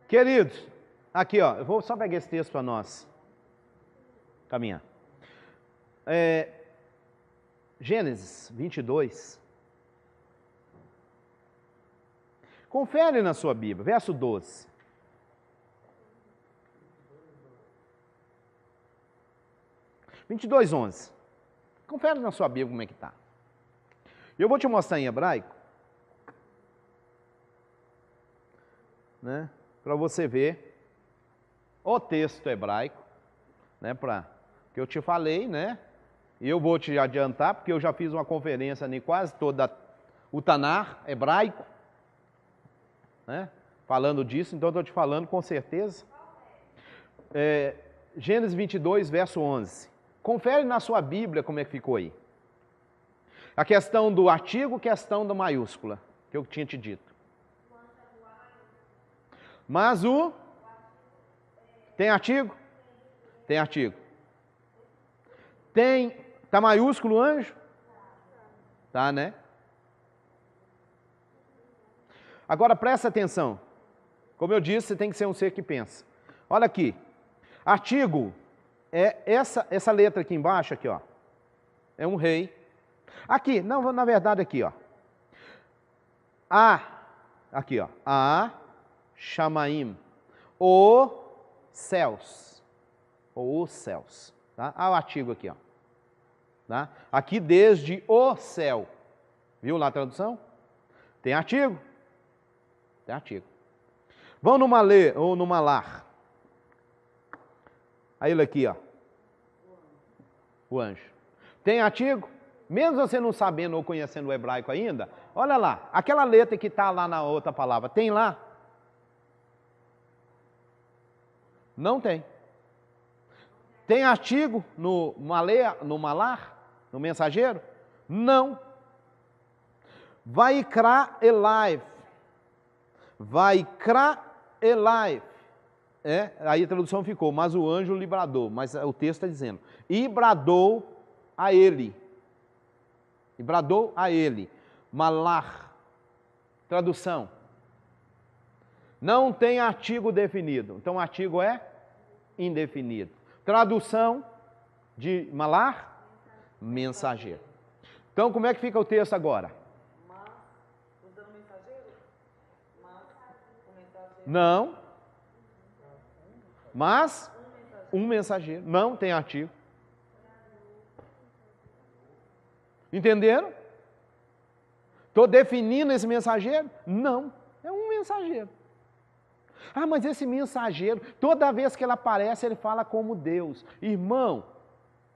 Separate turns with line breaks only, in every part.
Queridos, aqui ó, eu vou só pegar esse texto para nós caminhar. Gênesis 22. Confere na sua Bíblia, verso 12. (22, 11). Confere na sua Bíblia como é que está. Eu vou te mostrar em hebraico, né, para você ver o texto hebraico, né, que eu te falei, né, e eu vou te adiantar, porque eu já fiz uma conferência em quase toda o Tanar hebraico, né, falando disso, então eu estou te falando com certeza. Gênesis 22, verso 11. Confere na sua Bíblia como é que ficou aí. A questão do artigo, questão da maiúscula, que eu tinha te dito. Mas tem artigo? Tem artigo. Tá maiúsculo o anjo? Tá, né? Agora presta atenção. Como eu disse, você tem que ser um ser que pensa. Olha aqui. Artigo é essa letra aqui embaixo, aqui, ó. É um rei. Aqui, não, na verdade aqui, ó. Aqui, ó. Chamaim. Céus. Ou os céus. Tá? O artigo aqui, ó. Tá? Aqui desde o céu. Viu lá a tradução? Tem artigo? Tem artigo. Vão numa lê ou numa lar. Aí ele aqui, ó. O anjo. Tem artigo? Mesmo você não sabendo ou conhecendo o hebraico ainda, olha lá. Aquela letra que está lá na outra palavra, tem lá? Não tem. Tem artigo no malar, no mensageiro? Não. Vaikra Elai. Vaikra Elai. Aí a tradução ficou, mas o anjo lhe bradou. Mas o texto está dizendo, e bradou a ele. E bradou a ele. Malar. Tradução. Não tem artigo definido. Então o artigo é indefinido. Tradução de malar? Mensageiro. Então como é que fica o texto agora?
Usando mensageiro?
Não. Mas um mensageiro. Não tem artigo. Entenderam? Estou definindo esse mensageiro? Não. É um mensageiro. Mas esse mensageiro, toda vez que ele aparece, ele fala como Deus. Irmão,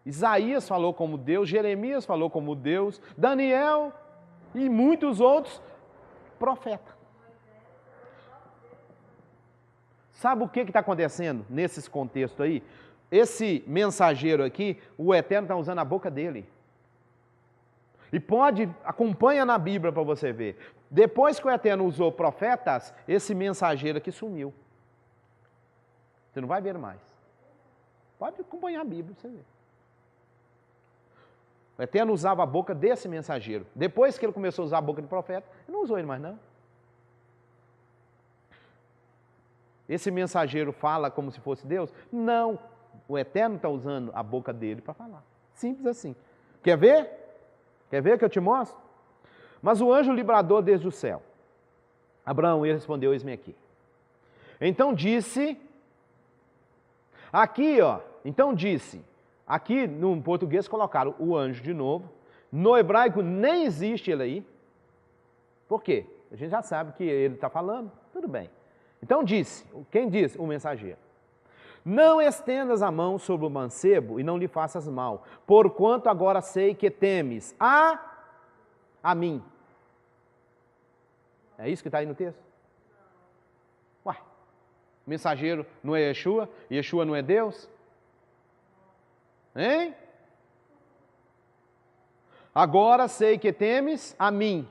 Isaías falou como Deus, Jeremias falou como Deus, Daniel e muitos outros profetas. Sabe o que está acontecendo nesses contextos aí? Esse mensageiro aqui, o Eterno está usando a boca dele. E acompanha na Bíblia para você ver. Depois que o Eterno usou profetas, esse mensageiro aqui sumiu. Você não vai ver mais. Pode acompanhar a Bíblia para você ver. O Eterno usava a boca desse mensageiro. Depois que ele começou a usar a boca de profeta, ele não usou ele mais não. Esse mensageiro fala como se fosse Deus? Não. O Eterno está usando a boca dele para falar. Simples assim. Quer ver? Quer ver que eu te mostro? Mas o anjo lhe bradou desde o céu. Abraão, ele respondeu, eis-me aqui. Então disse, aqui ó, então disse, aqui no português colocaram o anjo de novo. No hebraico nem existe ele aí. Por quê? A gente já sabe que ele está falando, tudo bem. Então disse, quem disse? O mensageiro. Não estendas a mão sobre o mancebo e não lhe faças mal, porquanto agora sei que temes a mim. É isso que está aí no texto? Uai, mensageiro não é Yeshua? Yeshua não é Deus? Hein? Agora sei que temes a mim.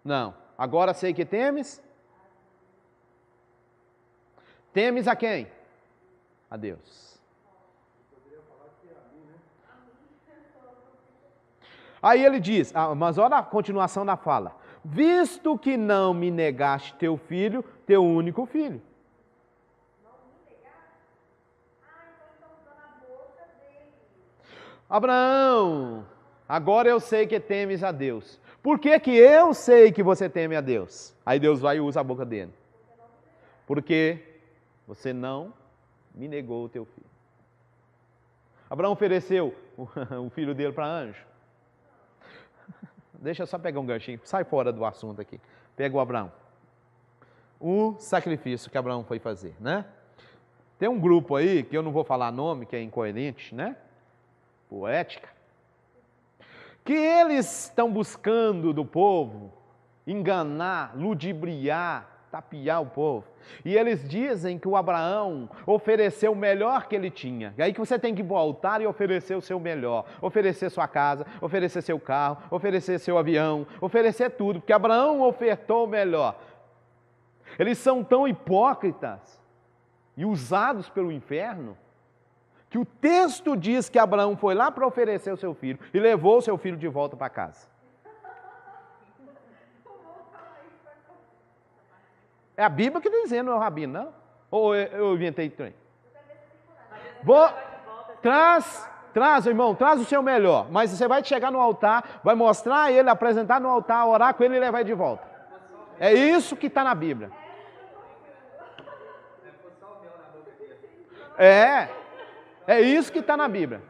Não, agora sei que temes. Temes a quem? A Deus. Aí ele diz, mas olha a continuação da fala. Visto que não me negaste teu filho, teu único filho. Abraão, agora eu sei que temes a Deus. Por que que eu sei que você teme a Deus? Aí Deus vai e usa a boca dele. Porque você não me negou o teu filho. Abraão ofereceu o filho dele para anjo. Deixa eu só pegar um ganchinho, sai fora do assunto aqui. Pega o Abraão. O sacrifício que Abraão foi fazer, né? Tem um grupo aí, que eu não vou falar nome, que é incoerente, né? Poética. Que eles estão buscando do povo enganar, ludibriar, tapear o povo. E eles dizem que o Abraão ofereceu o melhor que ele tinha. E aí que você tem que ir para o altar e oferecer o seu melhor. Oferecer sua casa, oferecer seu carro, oferecer seu avião, oferecer tudo. Porque Abraão ofertou o melhor. Eles são tão hipócritas e usados pelo inferno, que o texto diz que Abraão foi lá para oferecer o seu filho e levou o seu filho de volta para casa. É a Bíblia que está dizendo, não é o Rabino, não? Ou eu inventei trem? Traz, irmão, traz o seu melhor. Mas você vai chegar no altar, vai mostrar ele, apresentar no altar, orar com ele e levar ele de volta. É isso que está na Bíblia. É isso que está na Bíblia.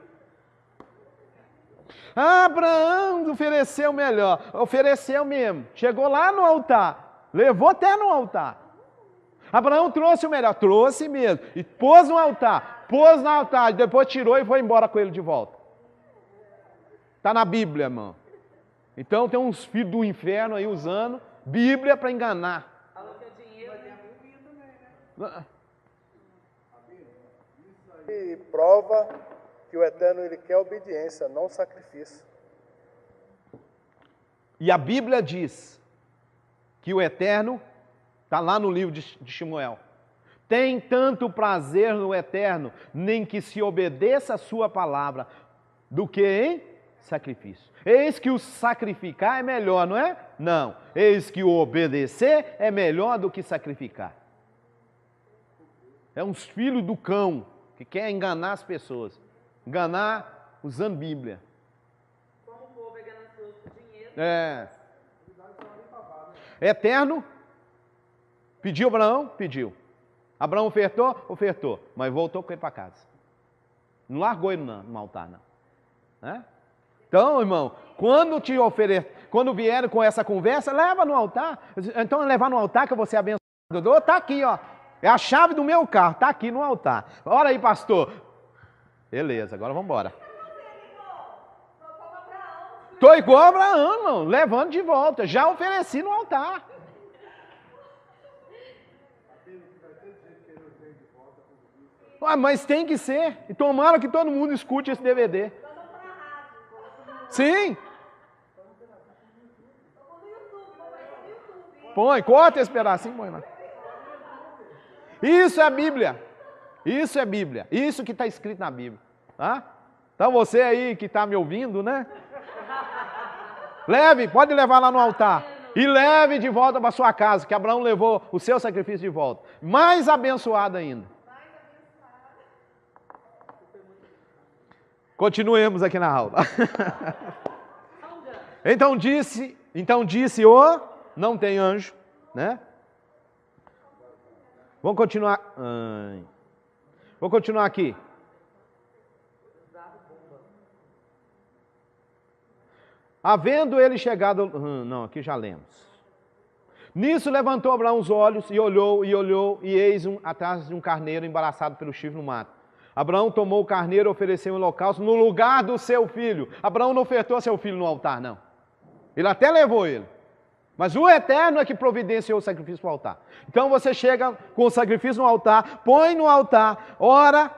Abraão ofereceu o melhor. Ofereceu mesmo. Chegou lá no altar. Levou até no altar. Abraão trouxe o melhor. Trouxe mesmo. E pôs no altar. Pôs no altar. Depois tirou e foi embora com ele de volta. Está na Bíblia, irmão. Então tem uns filhos do inferno aí usando Bíblia para enganar.
Falou que é dinheiro, né?
E prova que o Eterno ele quer obediência, não sacrifício.
E a Bíblia diz que o Eterno, está lá no livro de Samuel, tem tanto prazer no Eterno, nem que se obedeça a sua palavra, do que em sacrifício. Eis que o sacrificar é melhor, não é? Não. Eis que o obedecer é melhor do que sacrificar. É uns filhos do cão que quer enganar as pessoas. Enganar usando Bíblia.
Como o povo é ganancioso por dinheiro.
Eterno. Pediu Abraão? Pediu. Abraão ofertou? Ofertou. Mas voltou com ele para casa. Não largou ele no altar, não. Então, irmão, quando vieram com essa conversa, leva no altar. Então, levar no altar que eu vou ser abençoado. Está aqui, ó. É a chave do meu carro, está aqui no altar. Ora aí, pastor. Beleza, agora vamos embora. Estou igual a Abraão, irmão, levando de volta. Já ofereci no altar. Mas tem que ser. E tomara que todo mundo escute esse DVD. Sim. Põe, corta esse pedacinho, põe lá. Isso é a Bíblia. Isso é Bíblia. Isso que está escrito na Bíblia. Tá? Então você aí que está me ouvindo, né? Leve, pode levar lá no altar. E leve de volta para sua casa, que Abraão levou o seu sacrifício de volta. Mais abençoado ainda. Continuemos aqui na aula. Então disse o não tem anjo, né? Vamos continuar. Vou continuar aqui. Havendo ele chegado... não, aqui já lemos. Nisso levantou Abraão os olhos e olhou, e eis atrás de um carneiro embaraçado pelo chifre no mato. Abraão tomou o carneiro e ofereceu um holocausto no lugar do seu filho. Abraão não ofertou seu filho no altar, não. Ele até levou ele. Mas o Eterno é que providenciou o sacrifício para o altar. Então você chega com o sacrifício no altar, põe no altar, ora,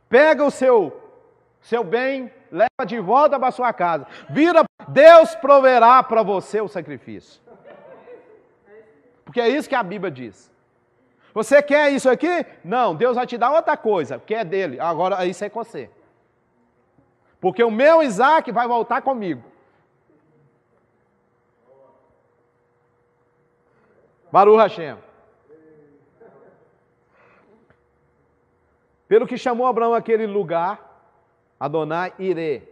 pega o seu bem, leva de volta para a sua casa. Deus proverá para você o sacrifício. Porque é isso que a Bíblia diz. Você quer isso aqui? Não, Deus vai te dar outra coisa, que é dele. Agora, isso é com você. Porque o meu Isaac vai voltar comigo. Baruch Hashem. Pelo que chamou Abraão aquele lugar, Adonai Irê.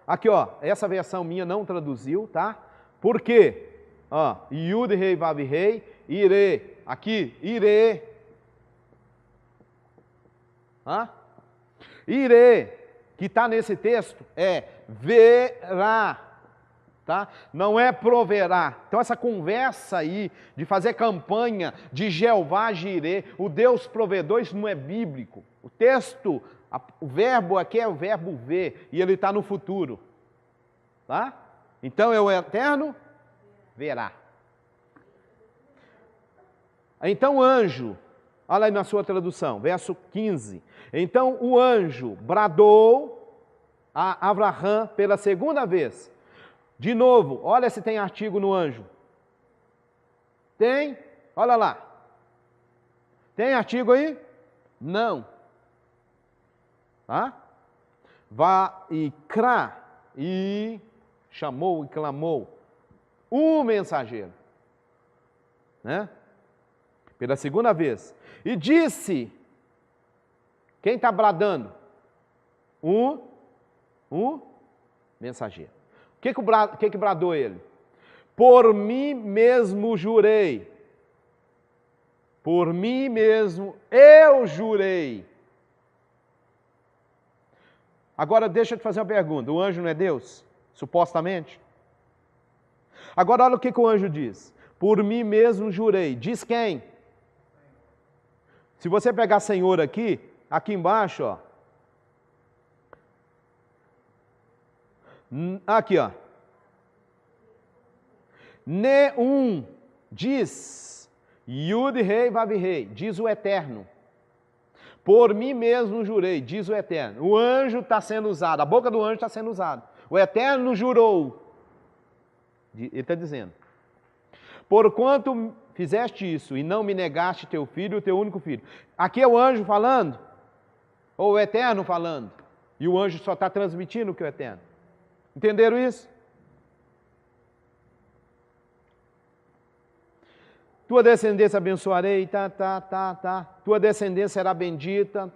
Aqui, ó, essa versão minha não traduziu, tá? Por quê? Ó, Yud Rei Vav Rei, Irê. Aqui, Irê. Hã? Irê, que está nesse texto, é verá. Tá? Não é proverá. Então essa conversa aí de fazer campanha de Jeová Jirê, o Deus provedor, isso não é bíblico. O texto, o verbo aqui é o verbo ver, e ele está no futuro. Tá? Então é o eterno verá. Então o anjo, olha aí na sua tradução, verso 15. Então o anjo bradou a Abraão pela segunda vez. De novo, olha se tem artigo no anjo. Tem? Olha lá. Tem artigo aí? Não. Tá? Vaikra, e chamou e clamou o mensageiro. Né? Pela segunda vez. E disse, quem está bradando? Um mensageiro. O que bradou ele? Por mim mesmo jurei. Por mim mesmo eu jurei. Agora deixa eu te fazer uma pergunta. O anjo não é Deus? Supostamente? Agora olha o que o anjo diz. Por mim mesmo jurei. Diz quem? Se você pegar Senhor aqui embaixo, ó. Aqui, ó. Neum diz, Yud Rei Vav Rei, diz o Eterno. Por mim mesmo jurei, diz o Eterno. O anjo está sendo usado, a boca do anjo está sendo usada. O Eterno jurou. Ele está dizendo. Porquanto fizeste isso e não me negaste teu filho, o teu único filho. Aqui é o anjo falando? Ou o Eterno falando? E o anjo só está transmitindo o que é o Eterno. Entenderam isso? Tua descendência abençoarei, Tua descendência será bendita,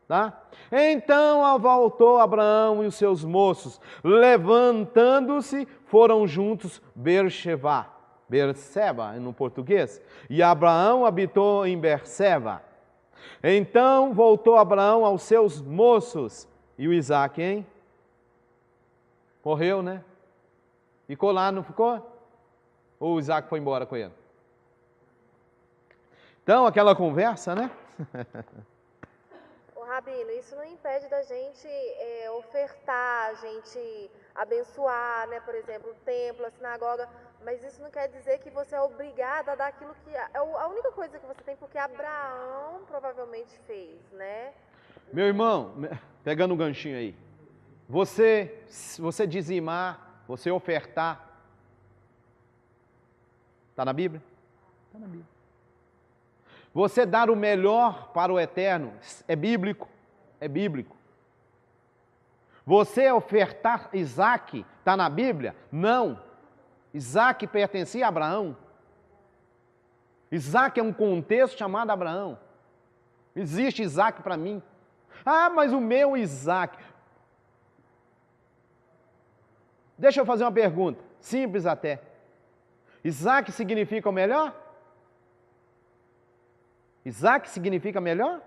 tá? Então voltou Abraão e os seus moços, levantando-se, foram juntos Berseba no português, e Abraão habitou em Berseba. Então voltou Abraão aos seus moços, e o Isaac, hein? Morreu, né? Ficou lá, não ficou? Ou o Isaac foi embora com ele? Então, aquela conversa, né?
Ô Rabino, isso não impede da gente ofertar, a gente abençoar, né? Por exemplo, o templo, a sinagoga, mas isso não quer dizer que você é obrigado a dar aquilo que... É a única coisa que você tem, porque Abraão provavelmente fez, né?
Meu irmão, pegando um ganchinho aí, você dizimar, você ofertar, está na Bíblia? Está na Bíblia. Você dar o melhor para o Eterno, é bíblico? É bíblico. Você ofertar Isaac, está na Bíblia? Não. Isaac pertencia a Abraão. Isaac é um contexto chamado Abraão. Existe Isaac para mim. Ah, mas o meu Isaac... Deixa eu fazer uma pergunta, simples até. Isaac significa o melhor? Isaac significa melhor?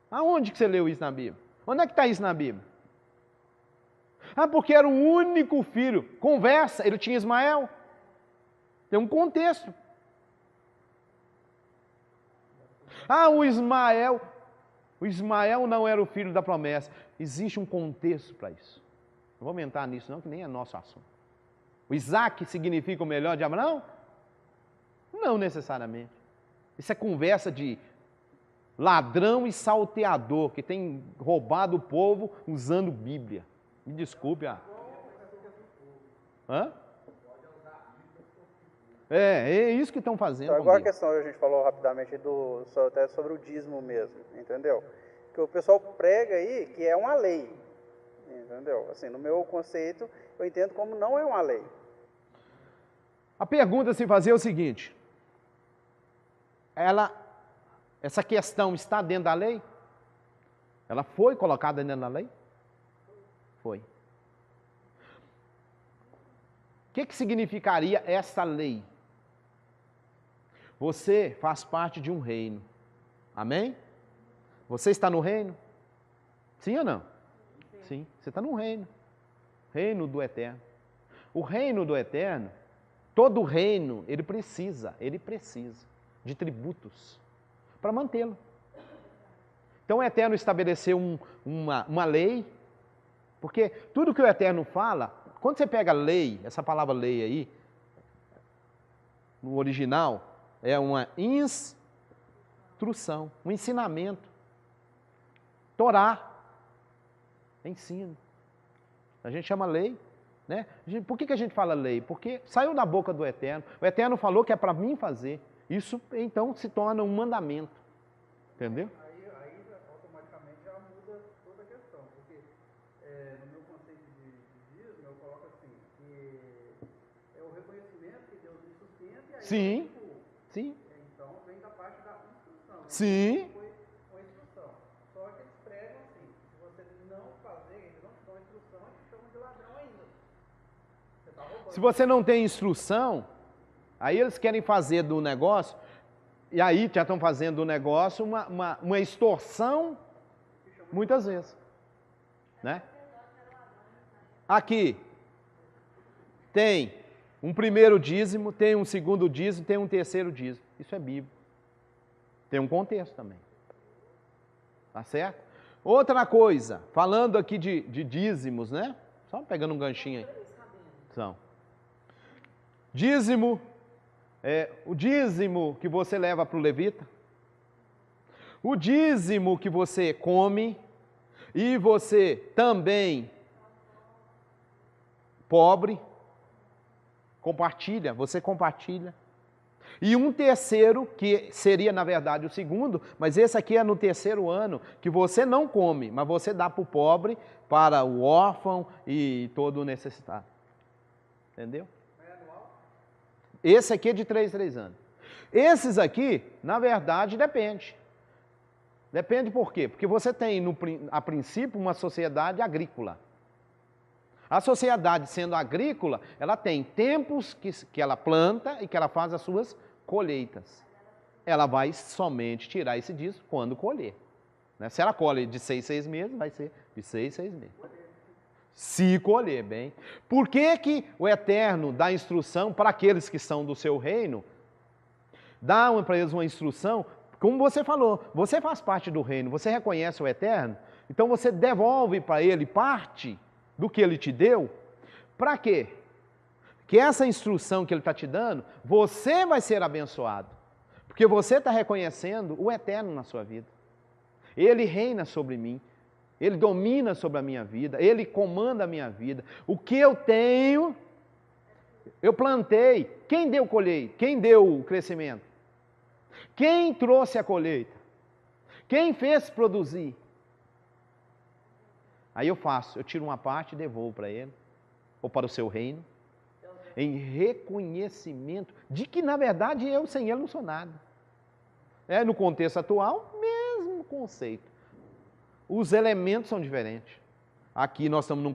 Aonde que você leu isso na Bíblia? Onde é que está isso na Bíblia? Ah, porque era o único filho. Conversa, ele tinha Ismael. Tem um contexto. Ah, o Ismael não era o filho da promessa. Existe um contexto para isso. Não vou aumentar nisso não, que nem é nosso assunto. O Isaac significa o melhor de Abraão? Não necessariamente. Isso é conversa de ladrão e salteador, que tem roubado o povo usando Bíblia. Me desculpe. Hã? É isso que estão fazendo.
Então, agora a questão, a gente falou rapidamente até sobre o dízimo mesmo, entendeu? Que o pessoal prega aí que é uma lei. Entendeu? Assim, no meu conceito, eu entendo como não é uma lei.
A pergunta a se fazer é o seguinte: essa questão está dentro da lei? Ela foi colocada dentro da lei? Foi. O que significaria essa lei? Você faz parte de um reino. Amém? Você está no reino? Sim ou não? Sim. Você está no reino. Reino do Eterno. O reino do Eterno, todo reino, ele precisa de tributos para mantê-lo. Então o Eterno estabeleceu uma lei, porque tudo que o Eterno fala, quando você pega lei, essa palavra lei aí, no original, é uma instrução, um ensinamento. Torá, ensino. A gente chama lei, né? Por que a gente fala lei? Porque saiu da boca do Eterno. O Eterno falou que é para mim fazer. Isso, então, se torna um mandamento. Entendeu?
Aí automaticamente já muda toda a questão, porque no meu conceito de dízimo, eu coloco assim, que é o reconhecimento que Deus me sustenta e aí
Sim, sim.
Então vem da parte da instrução.
Sim.
Foi uma instrução. Só que eles pregam assim, se você não fazer, eles não te dão instrução, eles te chamam de ladrão ainda. Você tá roubando.
Se você não tem instrução, aí eles querem fazer do negócio, e aí já estão fazendo do negócio uma extorsão, muitas vezes. Né? Aqui tem um primeiro dízimo, tem um segundo dízimo, tem um terceiro dízimo. Isso é bíblico. Tem um contexto também. Tá certo? Outra coisa, falando aqui de dízimos, né? Só pegando um ganchinho aí. São. Dízimo, o dízimo que você leva para o levita, o dízimo que você come, e você também, pobre, compartilha, você compartilha. E um terceiro, que seria na verdade o segundo, mas esse aqui é no terceiro ano, que você não come, mas você dá para o pobre, para o órfão e todo o necessitado. Entendeu? Esse aqui é de 3 anos. Esses aqui, na verdade, depende. Depende por quê? Porque você tem, a princípio, uma sociedade agrícola. A sociedade, sendo agrícola, ela tem tempos que ela planta e que ela faz as suas colheitas. Ela vai somente tirar esse dízimo quando colher. Né? Se ela colhe de 6 meses, vai ser de 6 meses. Se colher, bem. Por que o Eterno dá instrução para aqueles que são do seu reino? Dá para eles uma instrução, como você falou, você faz parte do reino, você reconhece o Eterno, então você devolve para ele parte do que ele te deu. Para quê? Que essa instrução que ele está te dando, você vai ser abençoado. Porque você está reconhecendo o Eterno na sua vida. Ele reina sobre mim. Ele domina sobre a minha vida, Ele comanda a minha vida. O que eu tenho, eu plantei. Quem deu colheita? Quem deu o crescimento? Quem trouxe a colheita? Quem fez produzir? Aí eu tiro uma parte e devolvo para Ele, ou para o seu reino, em reconhecimento de que, na verdade, eu sem Ele não sou nada. No contexto atual, mesmo conceito. Os elementos são diferentes. Aqui nós estamos num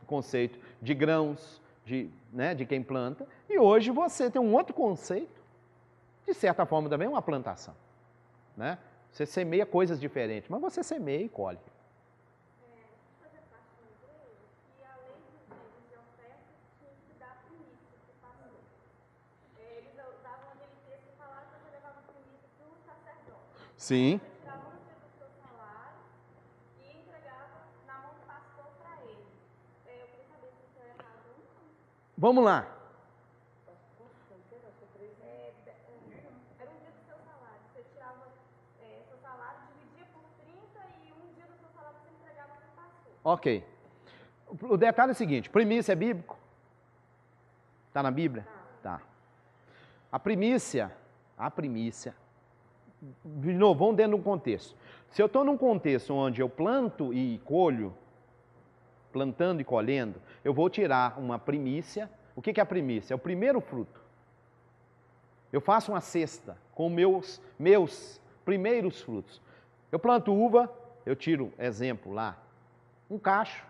conceito de grãos, de quem planta, e hoje você tem um outro conceito, de certa forma também uma plantação. Né? Você semeia coisas diferentes, mas você semeia e colhe. Sim. Vamos lá.
Era um dia do seu salário. Você tirava seu salário, dividia por 30 e um dia do seu salário você entregava para o pastor.
Ok. O detalhe é o seguinte, primícia é bíblico? Está na Bíblia? Tá. A primícia, de novo, vamos dentro de um contexto. Se eu estou num contexto onde eu planto e colho, plantando e colhendo, eu vou tirar uma primícia. O que é a primícia? É o primeiro fruto. Eu faço uma cesta com meus primeiros frutos. Eu planto uva, eu tiro, exemplo lá, um cacho,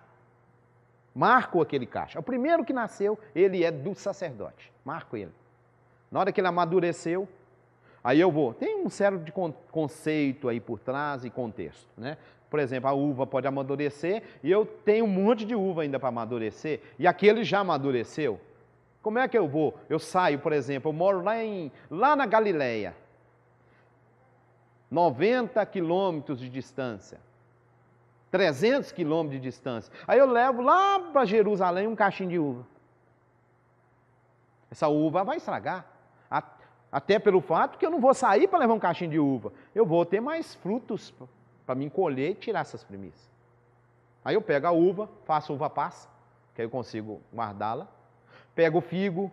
marco aquele cacho. É o primeiro que nasceu, ele é do sacerdote. Marco ele. Na hora que ele amadureceu, aí eu vou. Tem um sério de conceito aí por trás e contexto, né? Por exemplo, a uva pode amadurecer e eu tenho um monte de uva ainda para amadurecer e aquele já amadureceu. Como é que eu vou? Eu saio, por exemplo, eu moro lá na Galileia, 90 quilômetros de distância, 300 quilômetros de distância. Aí eu levo lá para Jerusalém um cachinho de uva. Essa uva vai estragar. Até pelo fato que eu não vou sair para levar um cachinho de uva. Eu vou ter mais frutos para me colher e tirar essas primícias. Aí eu pego a uva, faço uva passa, que aí eu consigo guardá-la. Pego o figo,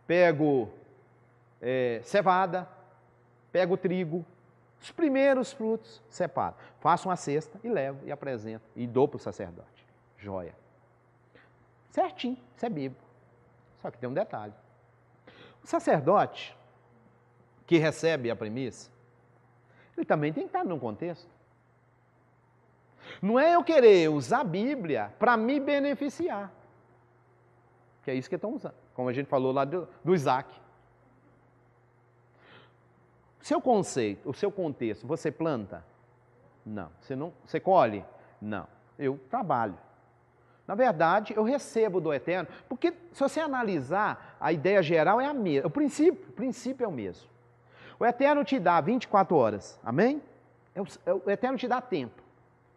pego cevada, pego o trigo, os primeiros frutos, separo. Faço uma cesta e levo e apresento e dou para o sacerdote. Joia. Certinho, isso é bíblico. Só que tem um detalhe. O sacerdote que recebe a primícia, ele também tem que estar num contexto. Não é eu querer usar a Bíblia para me beneficiar. Que é isso que estão usando. Como a gente falou lá do Isaac. Seu conceito, o seu contexto, você planta? Não. Você colhe? Não. Eu trabalho. Na verdade, eu recebo do Eterno, porque se você analisar, a ideia geral é a mesma. O princípio é o mesmo. O Eterno te dá 24 horas, amém? O Eterno te dá tempo.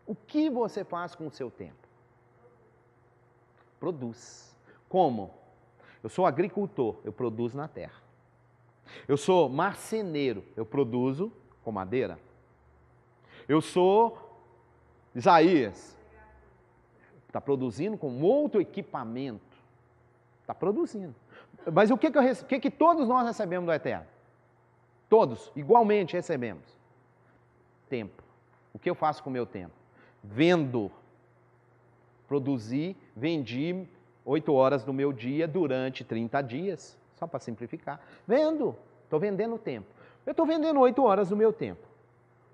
O que você faz com o seu tempo? Produz. Como? Eu sou agricultor, eu produzo na terra. Eu sou marceneiro, eu produzo com madeira. Eu sou Isaías, está produzindo com outro equipamento. Está produzindo. Mas o que todos nós recebemos do Eterno? Todos, igualmente recebemos. Tempo. O que eu faço com o meu tempo? Vendo. Produzi, vendi 8 horas do meu dia durante 30 dias, só para simplificar. Vendo, estou vendendo tempo. Eu estou vendendo 8 horas do meu tempo.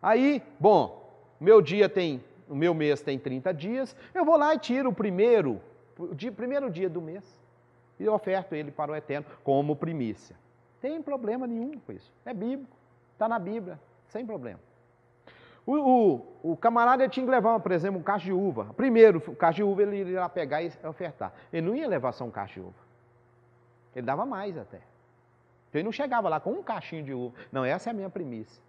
Aí, bom, o meu mês tem 30 dias, eu vou lá e tiro o primeiro dia do mês e oferto ele para o Eterno como primícia. Tem problema nenhum com isso. É bíblico, está na Bíblia, sem problema. O camarada tinha que levar, por exemplo, um cacho de uva. Primeiro, o cacho de uva ele ia lá pegar e ofertar. Ele não ia levar só um cacho de uva. Ele dava mais até. Então ele não chegava lá com um cachinho de uva. Não, essa é a minha primícia.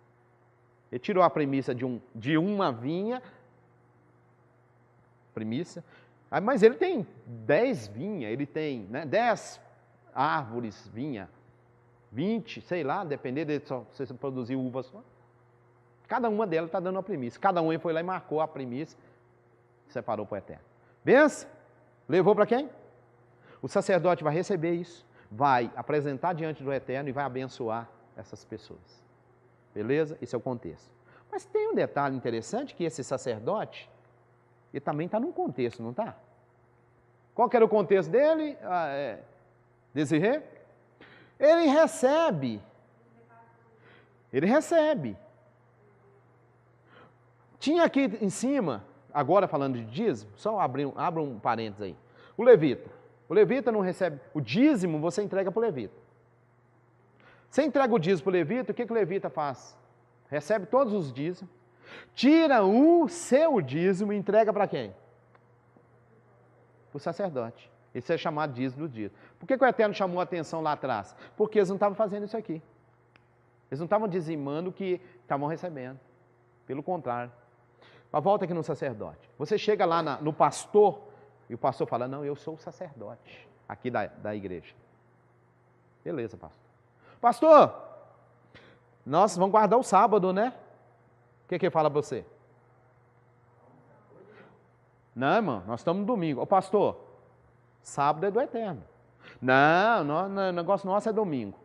Ele tirou a primícia de uma vinha. Primícia. Mas ele tem 10 vinhas, ele tem 10 árvores vinha. 20, sei lá, depender de se você produzir uva só. Cada uma delas está dando uma primícia. Cada um foi lá e marcou a primícia, separou para o Eterno. Benção? Levou para quem? O sacerdote vai receber isso, vai apresentar diante do Eterno e vai abençoar essas pessoas. Beleza? Esse é o contexto. Mas tem um detalhe interessante que esse sacerdote, ele também está num contexto, não está? Qual que era o contexto dele? Desirê? Ele recebe. Tinha aqui em cima, agora falando de dízimo, só abra um parênteses aí. O levita não recebe, o dízimo você entrega para o levita. Você entrega o dízimo para o levita, o que o levita faz? Recebe todos os dízimos, tira o seu dízimo e entrega para quem? Para o sacerdote. Isso é chamado dízimo do dízimo. Por que o Eterno chamou a atenção lá atrás? Porque eles não estavam fazendo isso aqui. Eles não estavam dizimando o que estavam recebendo. Pelo contrário. Mas volta aqui no sacerdote. Você chega lá no pastor, e o pastor fala, não, eu sou o sacerdote aqui da igreja. Beleza, pastor. Pastor, nós vamos guardar o sábado, né? O que ele fala para você? Não, irmão, nós estamos no domingo. Ô pastor, sábado é do Eterno. Não, o negócio nosso é domingo.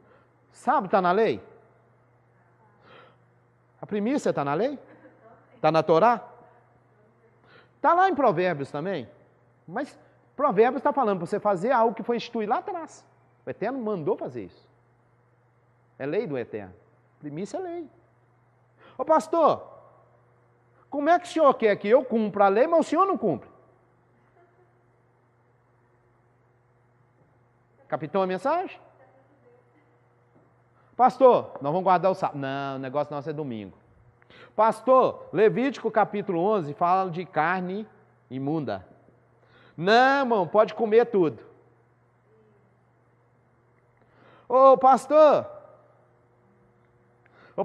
Sábado está na lei? A primícia está na lei? Está na Torá? Está lá em Provérbios também. Mas Provérbios está falando para você fazer algo que foi instituído lá atrás. O Eterno mandou fazer isso. É lei do Eterno. Primícia é lei. Ô pastor, como é que o senhor quer que eu cumpra a lei, mas o senhor não cumpre? Captou a mensagem? Pastor, nós vamos guardar o sábado. Não, o negócio nosso é domingo. Pastor, Levítico capítulo 11 fala de carne imunda. Não, irmão, pode comer tudo. Ô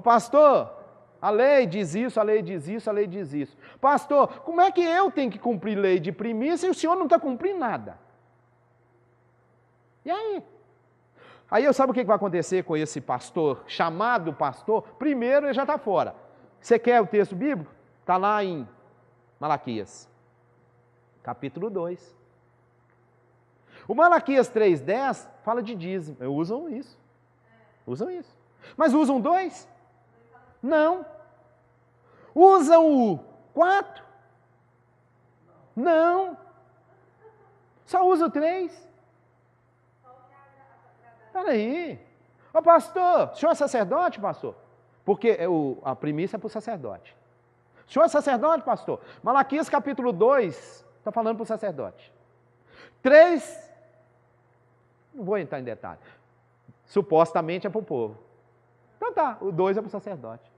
pastor, a lei diz isso, a lei diz isso, a lei diz isso. Pastor, como é que eu tenho que cumprir lei de primícia e o senhor não está cumprindo nada? E aí? Aí sabe o que vai acontecer com esse pastor, chamado pastor? Primeiro, ele já está fora. Você quer o texto bíblico? Está lá em Malaquias, capítulo 2. O Malaquias 3,10 fala de dízimo. Usam isso. Usam isso. Mas usam 2? Não. Usam o 4? Não. Só usa o 3. Espera aí. Ô pastor, o senhor é sacerdote, pastor? Porque a primícia é para o sacerdote. O senhor é sacerdote, pastor? Malaquias capítulo 2 está falando para o sacerdote. 3, não vou entrar em detalhe. Supostamente é para o povo. Então tá, o 2 é para o sacerdote.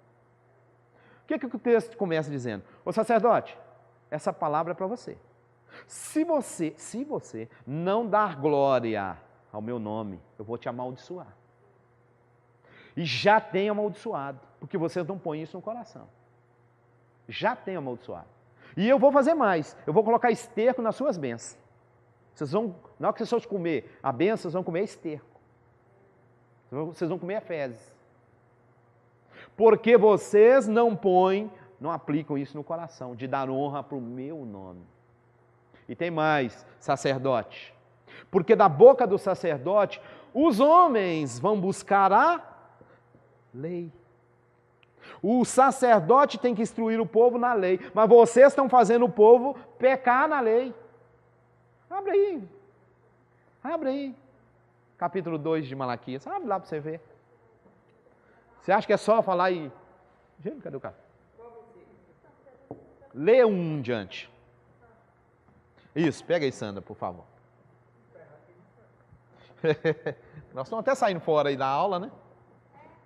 O que o texto começa dizendo? Ô sacerdote, essa palavra é para você. Se você não dar glória ao meu nome, eu vou te amaldiçoar. E já tenho amaldiçoado, porque vocês não põem isso no coração. Já tenho amaldiçoado. E eu vou fazer mais, eu vou colocar esterco nas suas bênçãos. Na hora que vocês comer a bênção, vocês vão comer esterco. Vocês vão comer fezes. Porque vocês não aplicam isso no coração, de dar honra para o meu nome. E tem mais, sacerdote. Porque da boca do sacerdote, os homens vão buscar a lei. O sacerdote tem que instruir o povo na lei, mas vocês estão fazendo o povo pecar na lei. Abre aí. Capítulo 2 de Malaquias. Abre lá para você ver. Você acha que é só falar e... Gente, cadê o cara? Lê um diante. Isso, pega aí, Sandra, por favor. Nós estamos até saindo fora aí da aula, né?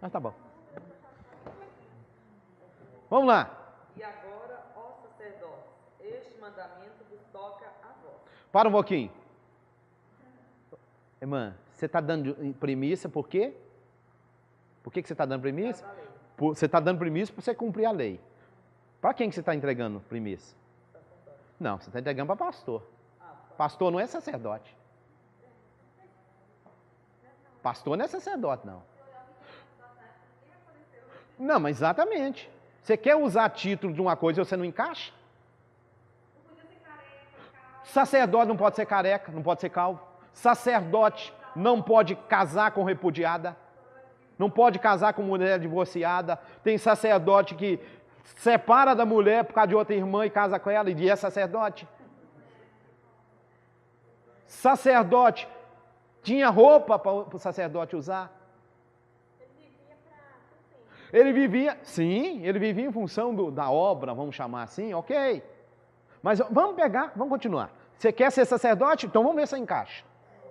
Mas tá bom. Vamos lá.
E agora, ó sacerdotes, este mandamento vos toca a vós.
Para um pouquinho. Irmã, você está dando primícia por quê? Por que você está dando primícia? Você está dando primícia para você cumprir a lei. Para quem que você está entregando primícia? Não, você está entregando para pastor. Pastor não é sacerdote. Pastor não é sacerdote, não. Não, mas exatamente. Você quer usar título de uma coisa e você não encaixa? Sacerdote não pode ser careca, não pode ser calvo. Sacerdote não pode casar com repudiada. Não pode casar com mulher divorciada. Tem sacerdote que separa da mulher por causa de outra irmã e casa com ela e é sacerdote. Sacerdote tinha roupa para o sacerdote usar. Ele vivia em função da obra, vamos chamar assim, ok. Mas vamos continuar. Você quer ser sacerdote? Então vamos ver se encaixa.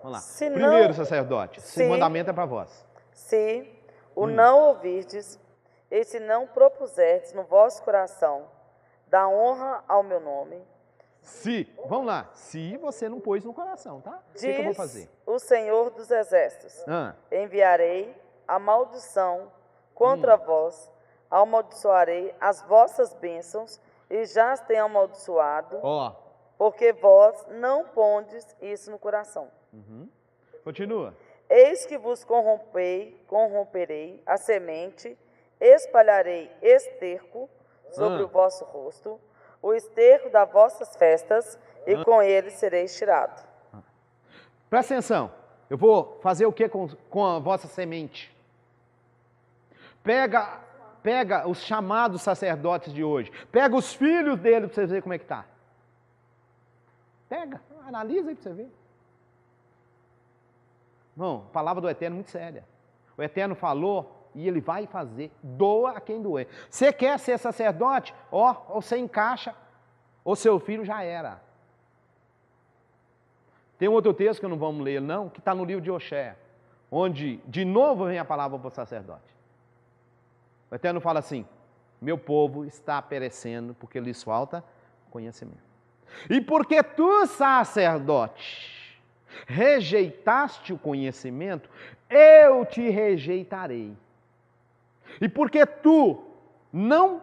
Vamos lá. Primeiro sacerdote, esse mandamento é para vós.
Se o não ouvirdes, e se não propuserdes no vosso coração, da honra ao meu nome.
Vamos lá, se você não pôs no coração, tá? O que eu vou fazer?
O Senhor dos Exércitos, enviarei a maldição contra vós, amaldiçoarei as vossas bênçãos, e já as tenho amaldiçoado, porque vós não pondes isso no coração.
Continua.
Eis que vos corromperei a semente, espalharei esterco sobre o vosso rosto, o esterco das vossas festas, e com ele sereis tirado.
Presta atenção, eu vou fazer o que com a vossa semente? Pega os chamados sacerdotes de hoje, pega os filhos dele para você ver como é que está. Pega, analisa aí para você ver. Não, a palavra do Eterno é muito séria. O Eterno falou e ele vai fazer. Doa a quem doer. Você quer ser sacerdote? Ó, ou você encaixa, ou seu filho já era. Tem um outro texto que não vamos ler não, que está no livro de Oséias, onde de novo vem a palavra para o sacerdote. O Eterno fala assim, meu povo está perecendo porque lhes falta conhecimento. E porque tu, sacerdote, rejeitaste o conhecimento, eu te rejeitarei. E porque tu não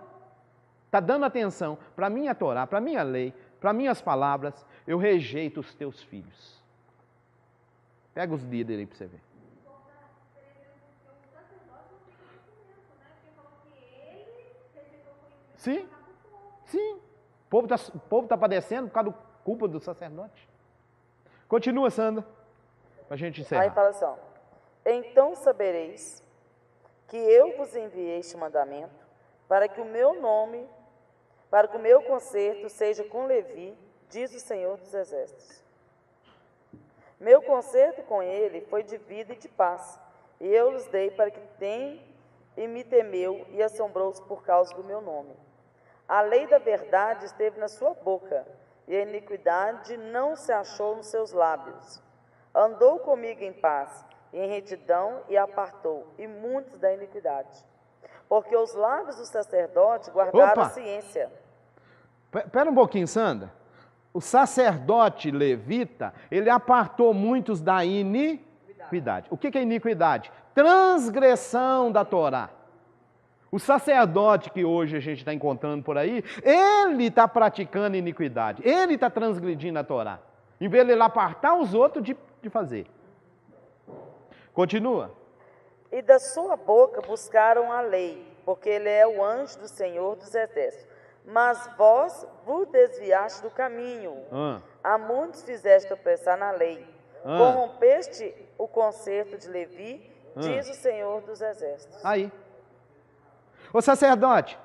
está dando atenção para a minha Torá, para a minha lei, para minhas palavras, eu rejeito os teus filhos. Pega os líderes aí para você ver. Sim, sim. O povo tá padecendo por causa da culpa do sacerdote. Continua, Sandra, para a gente encerrar.
Aí fala assim, ó, então sabereis que eu vos enviei este mandamento para que o meu nome, para que o meu concerto seja com Levi, diz o Senhor dos Exércitos. Meu concerto com ele foi de vida e de paz, e eu lhes dei para que tenham e me temeu e assombrou-se por causa do meu nome. A lei da verdade esteve na sua boca, e a iniquidade não se achou nos seus lábios. Andou comigo em paz, e em retidão, e apartou, e muitos da iniquidade. Porque os lábios do sacerdote guardaram a ciência.
Espera um pouquinho, Sandra. O sacerdote levita, ele apartou muitos da iniquidade. O que é iniquidade? Transgressão da Torá. O sacerdote que hoje a gente está encontrando por aí, ele está praticando iniquidade, ele está transgredindo a Torá, em vez de ele apartar os outros de fazer. Continua.
E da sua boca buscaram a lei, porque ele é o anjo do Senhor dos Exércitos. Mas vós vos desviaste do caminho, a muitos fizeste tropeçar na lei, corrompeste o concerto de Levi, diz o Senhor dos Exércitos.
Aí. Ô sacerdote,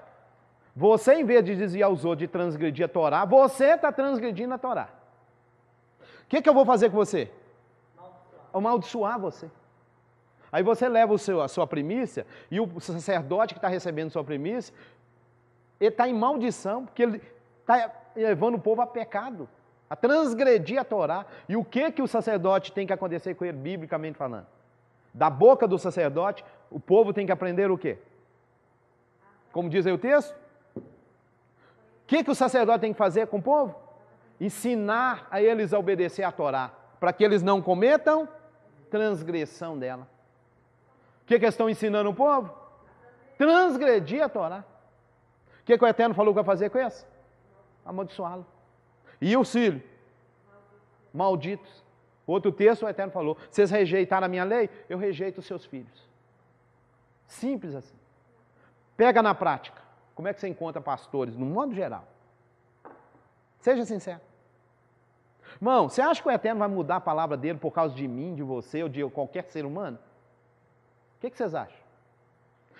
você em vez de desviar os outros, de transgredir a Torá, você está transgredindo a Torá. O que eu vou fazer com você? Amaldiçoar você. Aí você leva a sua primícia, e o sacerdote que está recebendo sua primícia, ele está em maldição, porque ele está levando o povo a pecado, a transgredir a Torá. E o que o sacerdote tem que acontecer com ele, biblicamente falando? Da boca do sacerdote, o povo tem que aprender o quê? Como diz aí o texto? O que o sacerdote tem que fazer com o povo? Ensinar a eles a obedecer a Torá, para que eles não cometam transgressão dela. O que eles estão ensinando o povo? Transgredir a Torá. O que o Eterno falou que vai fazer com isso? Amaldiçoá-lo. E os filhos? Malditos. Outro texto o Eterno falou, vocês rejeitaram a minha lei, eu rejeito os seus filhos. Simples assim. Pega na prática. Como é que você encontra pastores, no modo geral? Seja sincero. Irmão, você acha que o Eterno vai mudar a palavra dele por causa de mim, de você ou de qualquer ser humano? O que vocês acham?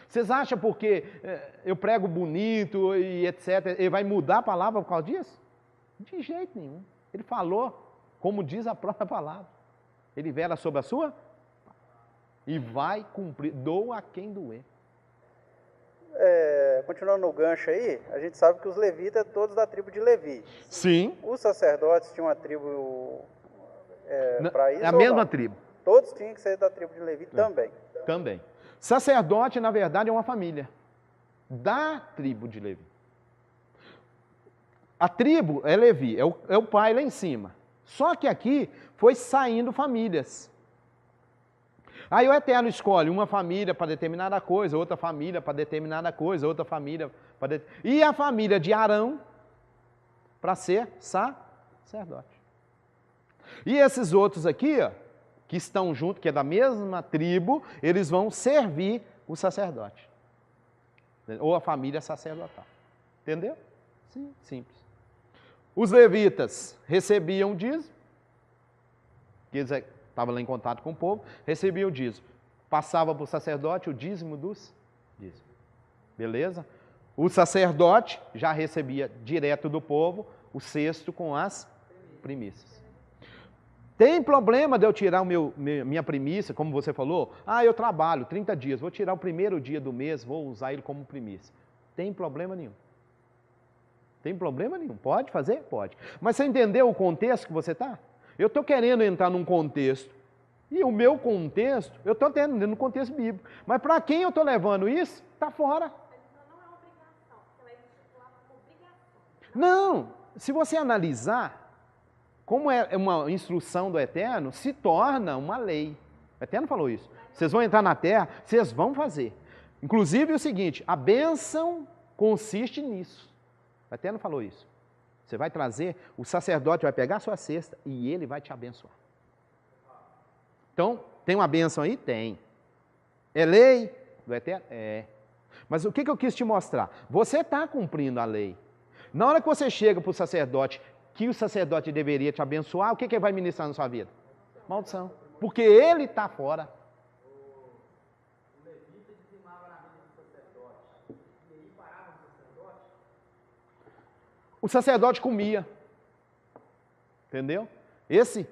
Vocês acham porque eu prego bonito e etc., ele vai mudar a palavra por causa disso? De jeito nenhum. Ele falou, como diz a própria palavra. Ele vela sobre a sua e vai cumprir. Doa a quem doer.
Continuando no gancho aí, a gente sabe que os levitas todos da tribo de Levi.
Sim.
Os sacerdotes tinham uma tribo para isso?
É a mesma tribo.
Todos tinham que ser da tribo de Levi também.
Também. Sacerdote, na verdade, é uma família da tribo de Levi. A tribo é Levi, é o pai lá em cima. Só que aqui foi saindo famílias. Aí o Eterno escolhe uma família para determinada coisa, outra família para determinada coisa, outra família para e a família de Arão para ser sacerdote. E esses outros aqui, ó, que estão junto, que é da mesma tribo, eles vão servir o sacerdote. Ou a família sacerdotal. Entendeu? Sim, simples. Os levitas recebiam o dízimo, que eles estavam lá em contato com o povo, recebiam o dízimo. Passava para o sacerdote o dízimo dos dízimos. Beleza? O sacerdote já recebia direto do povo o cesto com as primícias. Tem problema de eu tirar minha primícia, como você falou? Eu trabalho 30 dias, vou tirar o primeiro dia do mês, vou usar ele como primícia. Tem problema nenhum. Tem problema nenhum. Pode fazer? Pode. Mas você entendeu o contexto que você está? Eu estou querendo entrar num contexto, e o meu contexto, eu estou tendo no contexto bíblico. Mas para quem eu estou levando isso, está fora.
Não é obrigação, você vai estipular como obrigação.
Não, se você analisar, como é uma instrução do Eterno, se torna uma lei. O Eterno falou isso. Vocês vão entrar na terra, vocês vão fazer. Inclusive o seguinte, a bênção consiste nisso. O Eterno falou isso. Você vai trazer, o sacerdote vai pegar a sua cesta e ele vai te abençoar. Então, tem uma bênção aí? Tem. É lei do Eterno? É. Mas o que eu quis te mostrar? Você está cumprindo a lei. Na hora que você chega para o sacerdote, que o sacerdote deveria te abençoar, o que ele vai ministrar na sua vida? Maldição. Porque ele está fora.
O levita dizimava na vida do sacerdote. E aí parava o sacerdote.
O sacerdote comia. Entendeu? Esse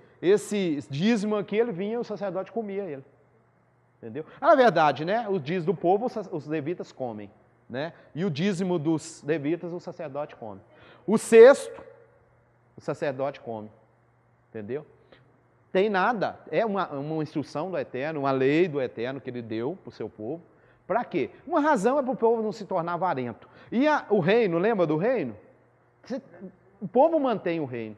dízimo aqui, ele vinha, o sacerdote comia ele. Entendeu? Na verdade, né? O dízimo do povo, os levitas comem. Né? E o dízimo dos levitas, o sacerdote come. O sexto, o sacerdote come. Entendeu? Tem nada. É uma instrução do Eterno, uma lei do Eterno que ele deu para o seu povo. Para quê? Uma razão é para o povo não se tornar avarento. E o reino, lembra do reino? O povo mantém o reino.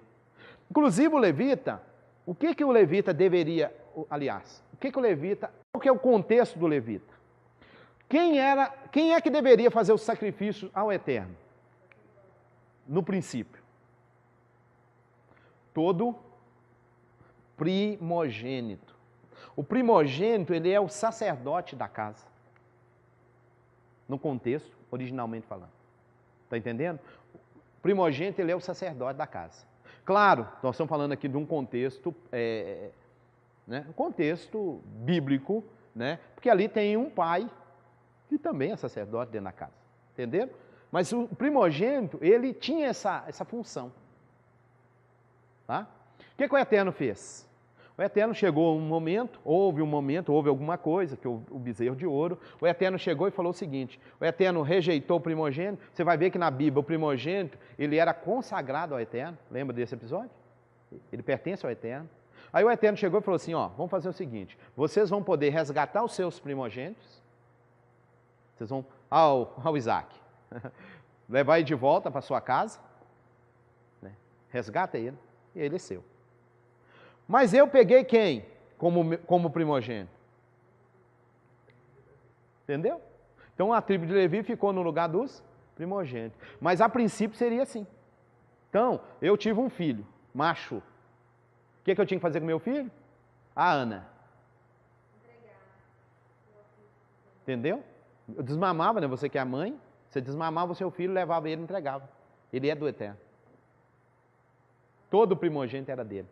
Inclusive o levita, o que o levita deveria, aliás, qual que é o contexto do levita? Quem é que deveria fazer o sacrifício ao Eterno? No princípio. Todo primogênito. O primogênito, ele é o sacerdote da casa. No contexto, originalmente falando. Está entendendo? O primogênito, ele é o sacerdote da casa. Claro, nós estamos falando aqui de um contexto, né, um contexto bíblico, né, porque ali tem um pai que também é sacerdote dentro da casa. Entenderam? Mas o primogênito, ele tinha essa função. Tá? O que o Eterno fez? O Eterno chegou houve alguma coisa, que o bezerro de ouro, o Eterno chegou e falou o seguinte, o Eterno rejeitou o primogênito, você vai ver que na Bíblia o primogênito, ele era consagrado ao Eterno, lembra desse episódio? Ele pertence ao Eterno. Aí o Eterno chegou e falou assim, vamos fazer o seguinte, vocês vão poder resgatar os seus primogênitos, vocês vão ao Isaac, levar ele de volta para sua casa, né? Resgata ele, e ele é seu. Mas eu peguei quem como primogênito? Entendeu? Então a tribo de Levi ficou no lugar dos primogênitos. Mas a princípio seria assim. Então, eu tive um filho, macho. O que eu tinha que fazer com meu filho? A Ana. Entendeu? Eu desmamava, né? Você que é a mãe, você desmamava o seu filho, levava ele e entregava. Ele é do Eterno. Todo primogênito era dele.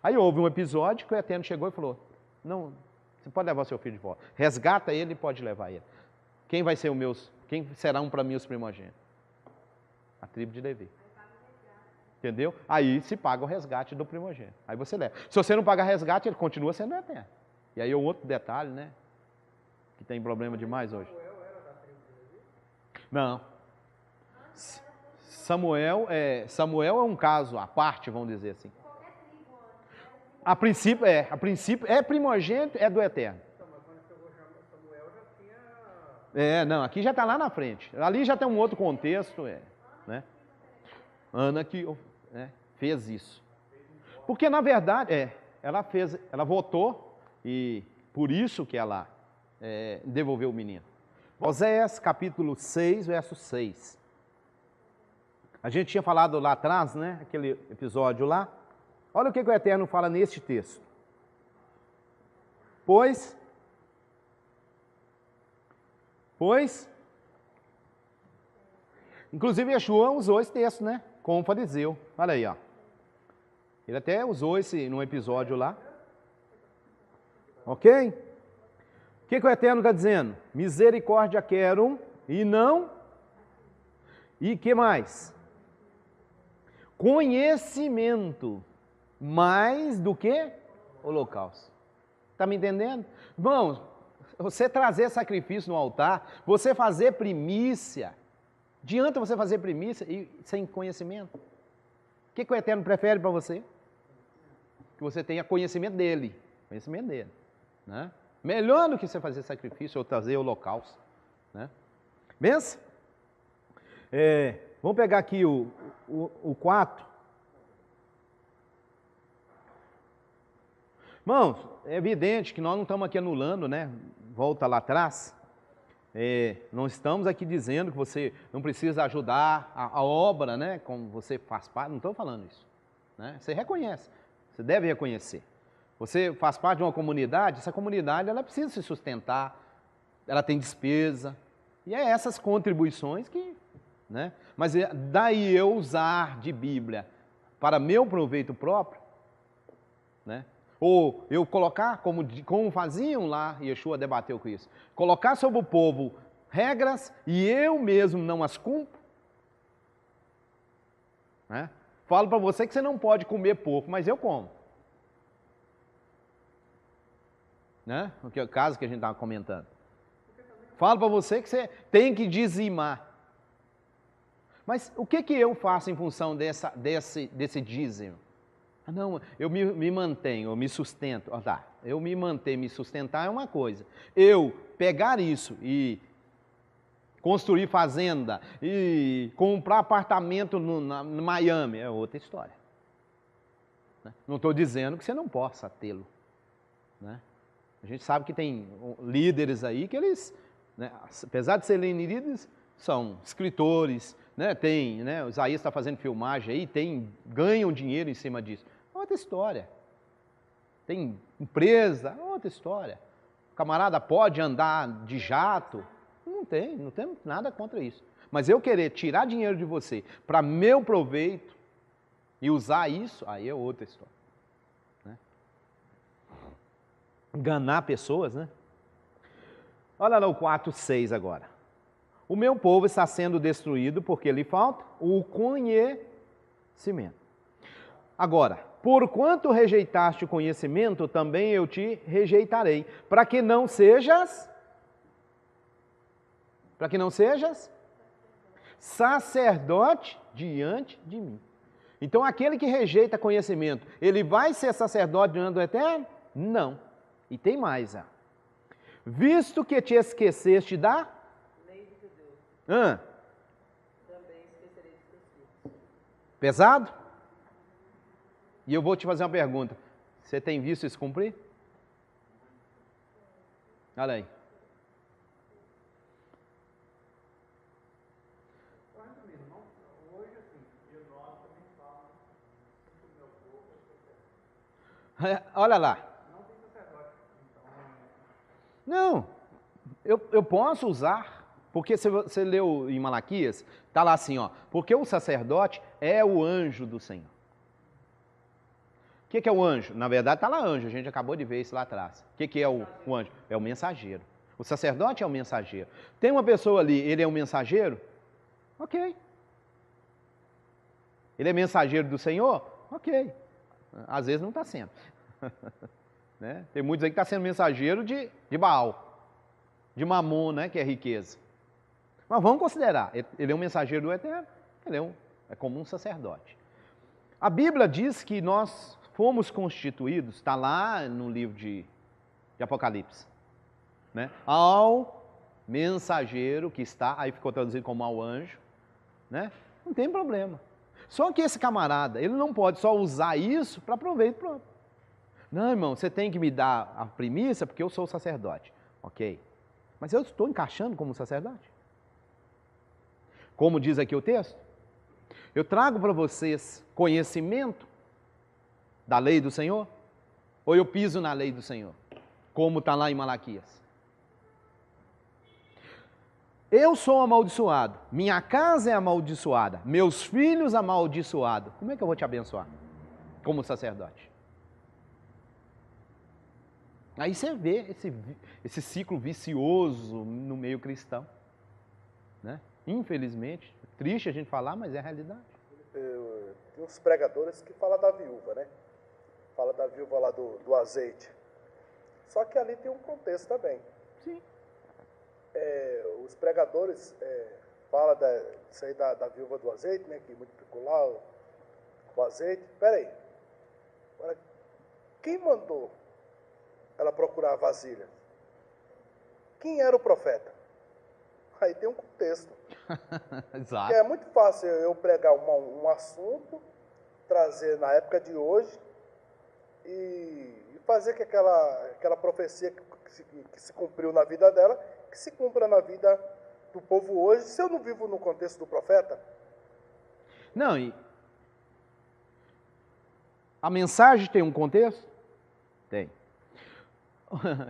Aí houve um episódio que o Eterno chegou e falou, não, você pode levar o seu filho de volta. Resgata ele e pode levar ele. Quem serão para mim os primogênitos? A tribo de Levi. Entendeu? Aí se paga o resgate do primogênito. Aí você leva. Se você não pagar resgate, ele continua sendo Eterno. E aí é outro detalhe, né? Que tem problema demais hoje. Não. Samuel é um caso à parte, vamos dizer assim. A princípio é primogênito, é do Eterno.
Mas quando chegou Samuel já tinha...
Aqui já está lá na frente. Ali já tem um outro contexto, né? Ana que fez isso. Porque na verdade, ela votou e por isso que ela devolveu o menino. Oséias capítulo 6, verso 6. A gente tinha falado lá atrás, né? Aquele episódio lá. Olha o que o Eterno fala neste texto. Pois, inclusive Yeshua usou esse texto, né? Com o fariseu. Olha aí, ó. Ele até usou esse num episódio lá. Ok? O que o Eterno está dizendo? Misericórdia quero e não... E que mais? conhecimento mais do que holocausto. Está me entendendo? Irmãos, você trazer sacrifício no altar, você fazer primícia, adianta você fazer primícia e sem conhecimento? O que o Eterno prefere para você? Que você tenha conhecimento dele. Conhecimento dele. Né? Melhor do que você fazer sacrifício ou trazer holocausto. Né? Benção? Vamos pegar aqui o 4. Irmãos, é evidente que nós não estamos aqui anulando, né? Volta lá atrás. Não estamos aqui dizendo que você não precisa ajudar a obra, né? Como você faz parte, não estou falando isso. Né? Você reconhece, você deve reconhecer. Você faz parte de uma comunidade, essa comunidade ela precisa se sustentar, ela tem despesa, e é essas contribuições que... Né? Mas daí eu usar de Bíblia para meu proveito próprio, né? Ou eu colocar, como faziam lá, Yeshua debateu com isso, colocar sobre o povo regras e eu mesmo não as cumpro. Né? Falo para você que você não pode comer porco, mas eu como. Né? O caso que a gente estava comentando. Falo para você que você tem que dizimar. Mas o que eu faço em função desse dízimo? Não, eu me mantenho, eu me sustento. Eu me manter, me sustentar é uma coisa. Eu pegar isso e construir fazenda e comprar apartamento no Miami é outra história. Não estou dizendo que você não possa tê-lo. Né? A gente sabe que tem líderes aí que eles, né, apesar de serem líderes, são escritores, né, tem, né, o Isaías está fazendo filmagem aí, ganham dinheiro em cima disso. Outra história. Tem empresa, outra história. O camarada pode andar de jato. Não tem nada contra isso. Mas eu querer tirar dinheiro de você para meu proveito e usar isso, aí é outra história. Né? Enganar pessoas, né? Olha lá o 4:6 agora. O meu povo está sendo destruído porque lhe falta o conhecimento. Agora, porquanto rejeitaste o conhecimento, também eu te rejeitarei, para que não sejas sacerdote diante de mim. Então, aquele que rejeita conhecimento, ele vai ser sacerdote diante do Eterno? Não. E tem mais, visto que te esqueceste da lei de Deus, também esquecerei de teus filhos. Pesado? E eu vou te fazer uma pergunta. Você tem visto isso cumprir? Olha aí. Olha lá. Não, eu posso usar, porque se você leu em Malaquias, está lá assim, porque o sacerdote é o anjo do Senhor. O que é o anjo? Na verdade está lá anjo, a gente acabou de ver isso lá atrás. O que é o anjo? É o mensageiro. O sacerdote é o mensageiro. Tem uma pessoa ali, ele é um mensageiro? Ok. Ele é mensageiro do Senhor? Ok. Às vezes não está sendo. Né? Tem muitos aí que estão sendo mensageiro de Baal, de Mamon, né? Que é riqueza. Mas vamos considerar, ele é um mensageiro do Eterno, ele é como um sacerdote. A Bíblia diz que nós fomos constituídos, está lá no livro de Apocalipse, né? Ao mensageiro que está, aí ficou traduzido como ao anjo, né? Não tem problema. Só que esse camarada, ele não pode só usar isso para proveito próprio. Não, irmão, você tem que me dar a primícia porque eu sou o sacerdote. Ok. Mas eu estou encaixando como sacerdote? Como diz aqui o texto, eu trago para vocês conhecimento da lei do Senhor? Ou eu piso na lei do Senhor? Como está lá em Malaquias. Eu sou amaldiçoado, minha casa é amaldiçoada, meus filhos amaldiçoados. Como é que eu vou te abençoar? Como sacerdote. Aí você vê esse ciclo vicioso no meio cristão. Né? Infelizmente, triste a gente falar, mas é a realidade.
tem uns pregadores que falam da viúva, né? Fala da viúva lá do azeite. Só que ali tem um contexto também.
Sim.
Os pregadores falam disso aí da viúva do azeite, né? Que multiplicou lá o azeite. Peraí. Agora, quem mandou ela procurar a vasilha? Quem era o profeta? Aí tem um contexto.
Exato.
Porque é muito fácil eu pregar um assunto, trazer na época de hoje e fazer que aquela profecia que se cumpriu na vida dela, que se cumpra na vida do povo hoje, se eu não vivo no contexto do profeta.
Não, e a mensagem tem um contexto? Tem.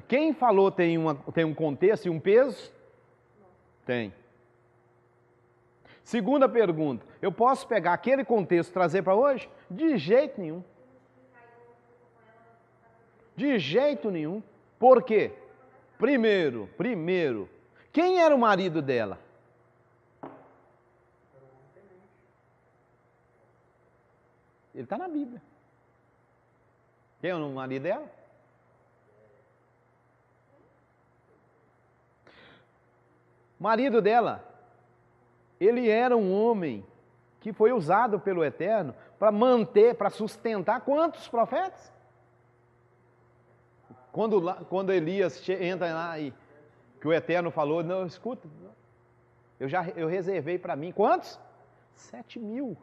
Quem falou tem um contexto e um peso? Tem. Segunda pergunta, eu posso pegar aquele contexto e trazer para hoje? De jeito nenhum. De jeito nenhum. Por quê? Primeiro, quem era o marido dela? Ele está na Bíblia. Quem é o marido dela? O marido dela, ele era um homem que foi usado pelo Eterno para manter, para sustentar quantos profetas? Quando Elias entra lá e que o Eterno falou, não, escuta, eu reservei para mim, quantos? 7.000.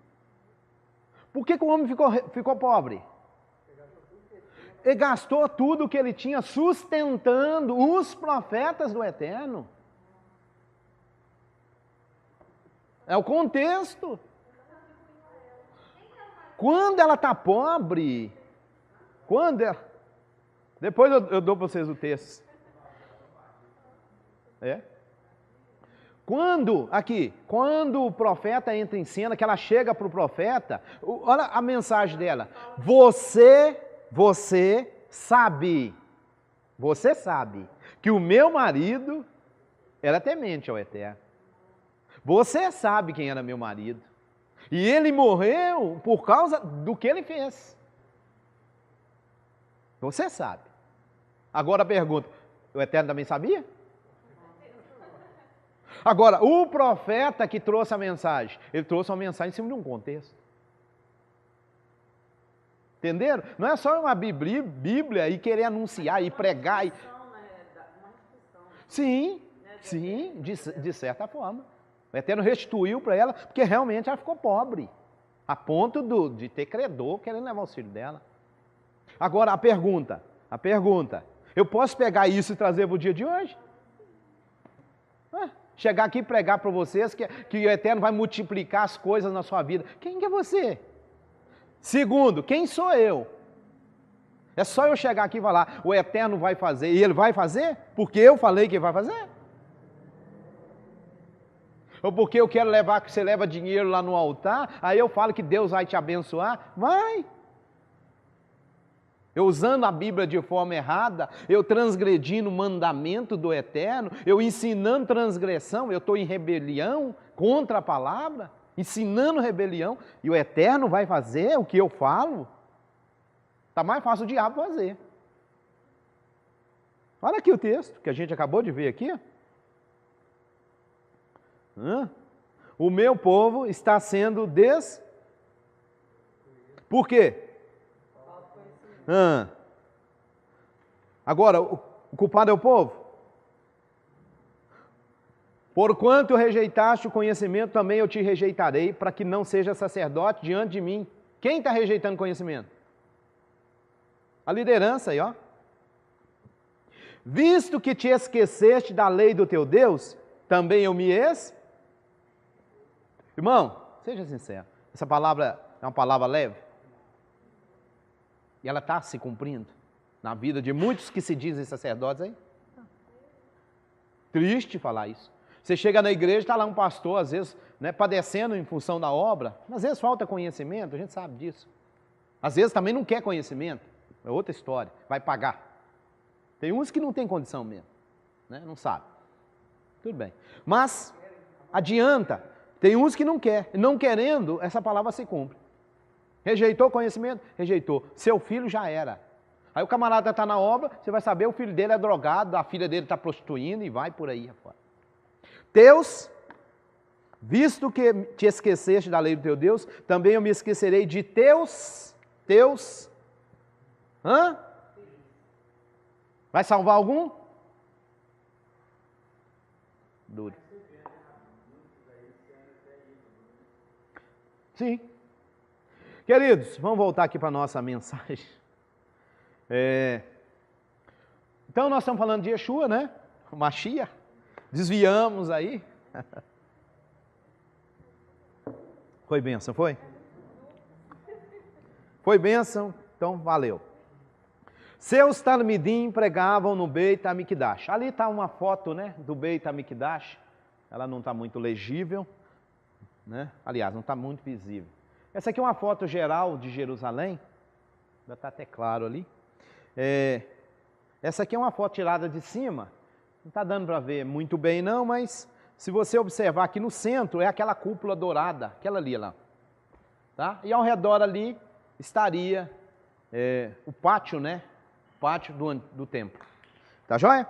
Por que o homem ficou pobre? Ele gastou tudo que ele tinha sustentando os profetas do Eterno. É o contexto. Quando ela está pobre, depois eu dou para vocês o texto. Quando o profeta entra em cena, que ela chega para o profeta, olha a mensagem dela. Você sabe que o meu marido era temente ao Eterno. Você sabe quem era meu marido. E ele morreu por causa do que ele fez. Você sabe. Agora a pergunta, o Eterno também sabia? Agora, o profeta que trouxe a mensagem, ele trouxe uma mensagem em cima de um contexto. Entenderam? Não é só uma Bíblia e querer anunciar e pregar. Sim, de certa forma. O Eterno restituiu para ela, porque realmente ela ficou pobre, a ponto de ter credor querendo levar o filho dela. Agora a pergunta, eu posso pegar isso e trazer para o dia de hoje? Chegar aqui e pregar para vocês que o Eterno vai multiplicar as coisas na sua vida. Quem que é você? Segundo, quem sou eu? É só eu chegar aqui e falar, o Eterno vai fazer, e Ele vai fazer? Porque eu falei que Ele vai fazer? Ou porque eu quero levar, que você leva dinheiro lá no altar, aí eu falo que Deus vai te abençoar? Vai! Eu usando a Bíblia de forma errada, eu transgredindo o mandamento do Eterno, eu ensinando transgressão, eu estou em rebelião contra a palavra, ensinando rebelião, e o Eterno vai fazer o que eu falo? Está mais fácil o diabo fazer. Olha aqui o texto que a gente acabou de ver aqui. O meu povo está sendo Por quê? Agora, o culpado é o povo? Porquanto rejeitaste o conhecimento, também eu te rejeitarei, para que não seja sacerdote diante de mim. Quem está rejeitando conhecimento? A liderança aí, ó. Visto que te esqueceste da lei do teu Deus, também eu me Irmão, seja sincero, essa palavra é uma palavra leve? E ela está se cumprindo na vida de muitos que se dizem sacerdotes aí? Triste falar isso. Você chega na igreja, está lá um pastor, às vezes, padecendo em função da obra, às vezes falta conhecimento, a gente sabe disso. Às vezes também não quer conhecimento, é outra história, vai pagar. Tem uns que não tem condição mesmo, não sabe. Tudo bem. Mas, adianta, tem uns que não quer, não querendo, essa palavra se cumpre. Rejeitou o conhecimento? Rejeitou. Seu filho já era. Aí o camarada está na obra, você vai saber, o filho dele é drogado, a filha dele está prostituindo e vai por aí afora. Deus, visto que te esqueceste da lei do teu Deus, também eu me esquecerei de teus. Vai salvar algum? Dure. Sim. Queridos, vamos voltar aqui para a nossa mensagem. Então nós estamos falando de Yeshua, né? O Mashiach. Desviamos aí. Foi bênção, foi? Foi bênção, então valeu. Seus talmidim pregavam no Beit HaMikdash. Ali está uma foto, né, do Beit HaMikdash. Ela não está muito legível, né? Aliás, não está muito visível. Essa aqui é uma foto geral de Jerusalém. Já está até claro ali. Essa aqui é uma foto tirada de cima. Não está dando para ver muito bem não, mas se você observar aqui no centro, é aquela cúpula dourada, aquela ali lá. Tá? E ao redor ali estaria o pátio, né? O pátio do templo. Tá joia?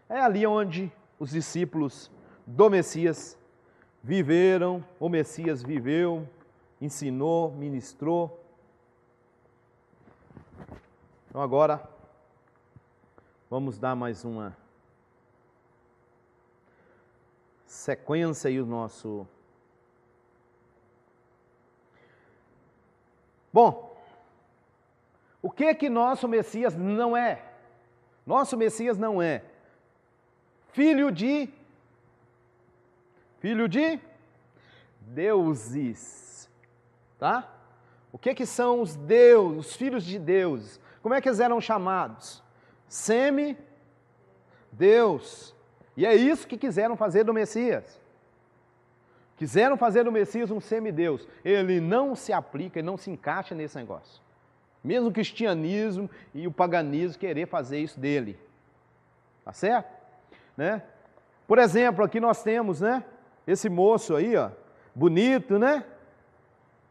É ali onde os discípulos do Messias viveram, o Messias viveu, ensinou, ministrou. Então agora, vamos dar mais uma sequência aí o nosso... Bom, o que nosso Messias não é? Nosso Messias não é filho de deuses, tá? O que são os deuses, os filhos de Deus? Como é que eles eram chamados? Semi-Deus. E é isso que quiseram fazer do Messias. Quiseram fazer do Messias um semideus. Ele não se aplica, ele não se encaixa nesse negócio. Mesmo o cristianismo e o paganismo querer fazer isso dele. Tá certo? Né? Por exemplo, aqui nós temos, né, esse moço aí, ó, bonito, né?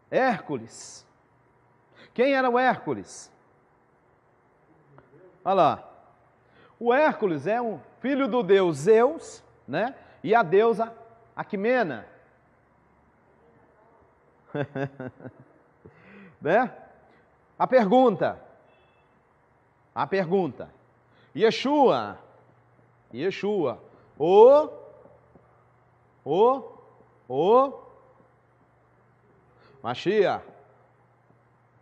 Hércules. Quem era o Hércules? Olha lá. O Hércules é um filho do deus Zeus, né? E a deusa Aquimena. Né? A pergunta. Yeshua. O Mashiach.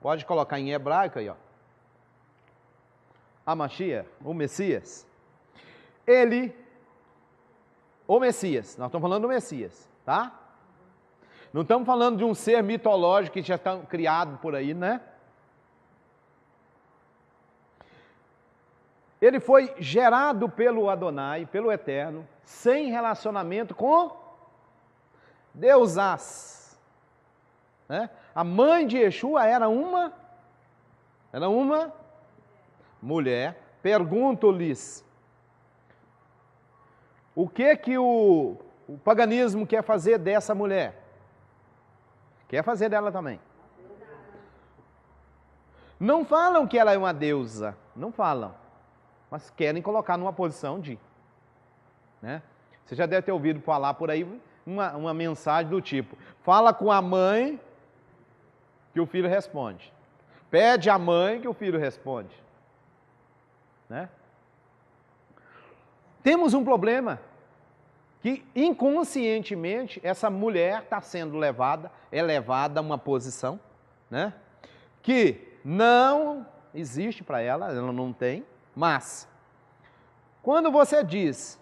Pode colocar em hebraico aí, ó. A Mashiach, o Messias. O Messias, nós estamos falando do Messias, tá? Não estamos falando de um ser mitológico que já está criado por aí, né? Ele foi gerado pelo Adonai, pelo Eterno, sem relacionamento com Deusas. Né? A mãe de Yeshua era uma mulher. Pergunto-lhes, o que o paganismo quer fazer dessa mulher? Quer fazer dela também. Não falam que ela é uma deusa, não falam, mas querem colocar numa posição de. Né? Você já deve ter ouvido falar por aí uma mensagem do tipo, fala com a mãe que o filho responde. Pede à mãe que o filho responde. Né? Temos um problema, que inconscientemente essa mulher está sendo elevada a uma posição, né? Que não existe para ela não tem, mas quando você diz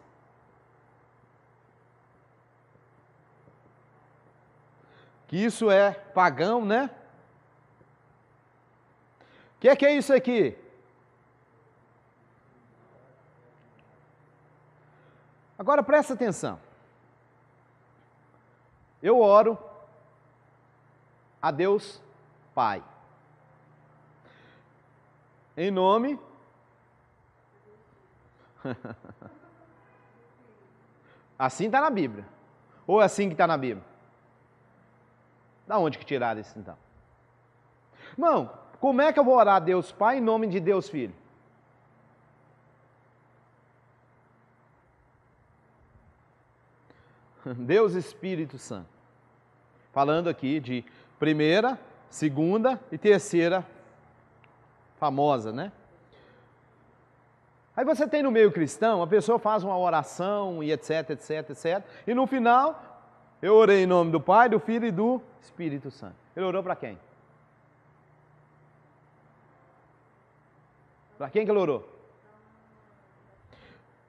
que isso é pagão, né? O que é isso aqui? Agora presta atenção. Eu oro a Deus Pai. Em nome. Assim está na Bíblia. Ou é assim que está na Bíblia? Da onde que tiraram isso então? Irmão, como é que eu vou orar a Deus Pai em nome de Deus Filho? Deus Espírito Santo. Falando aqui de primeira, segunda e terceira famosa, né? Aí você tem no meio cristão, a pessoa faz uma oração e etc, etc, etc. E no final, eu orei em nome do Pai, do Filho e do Espírito Santo. Ele orou para quem? Para quem que ele orou?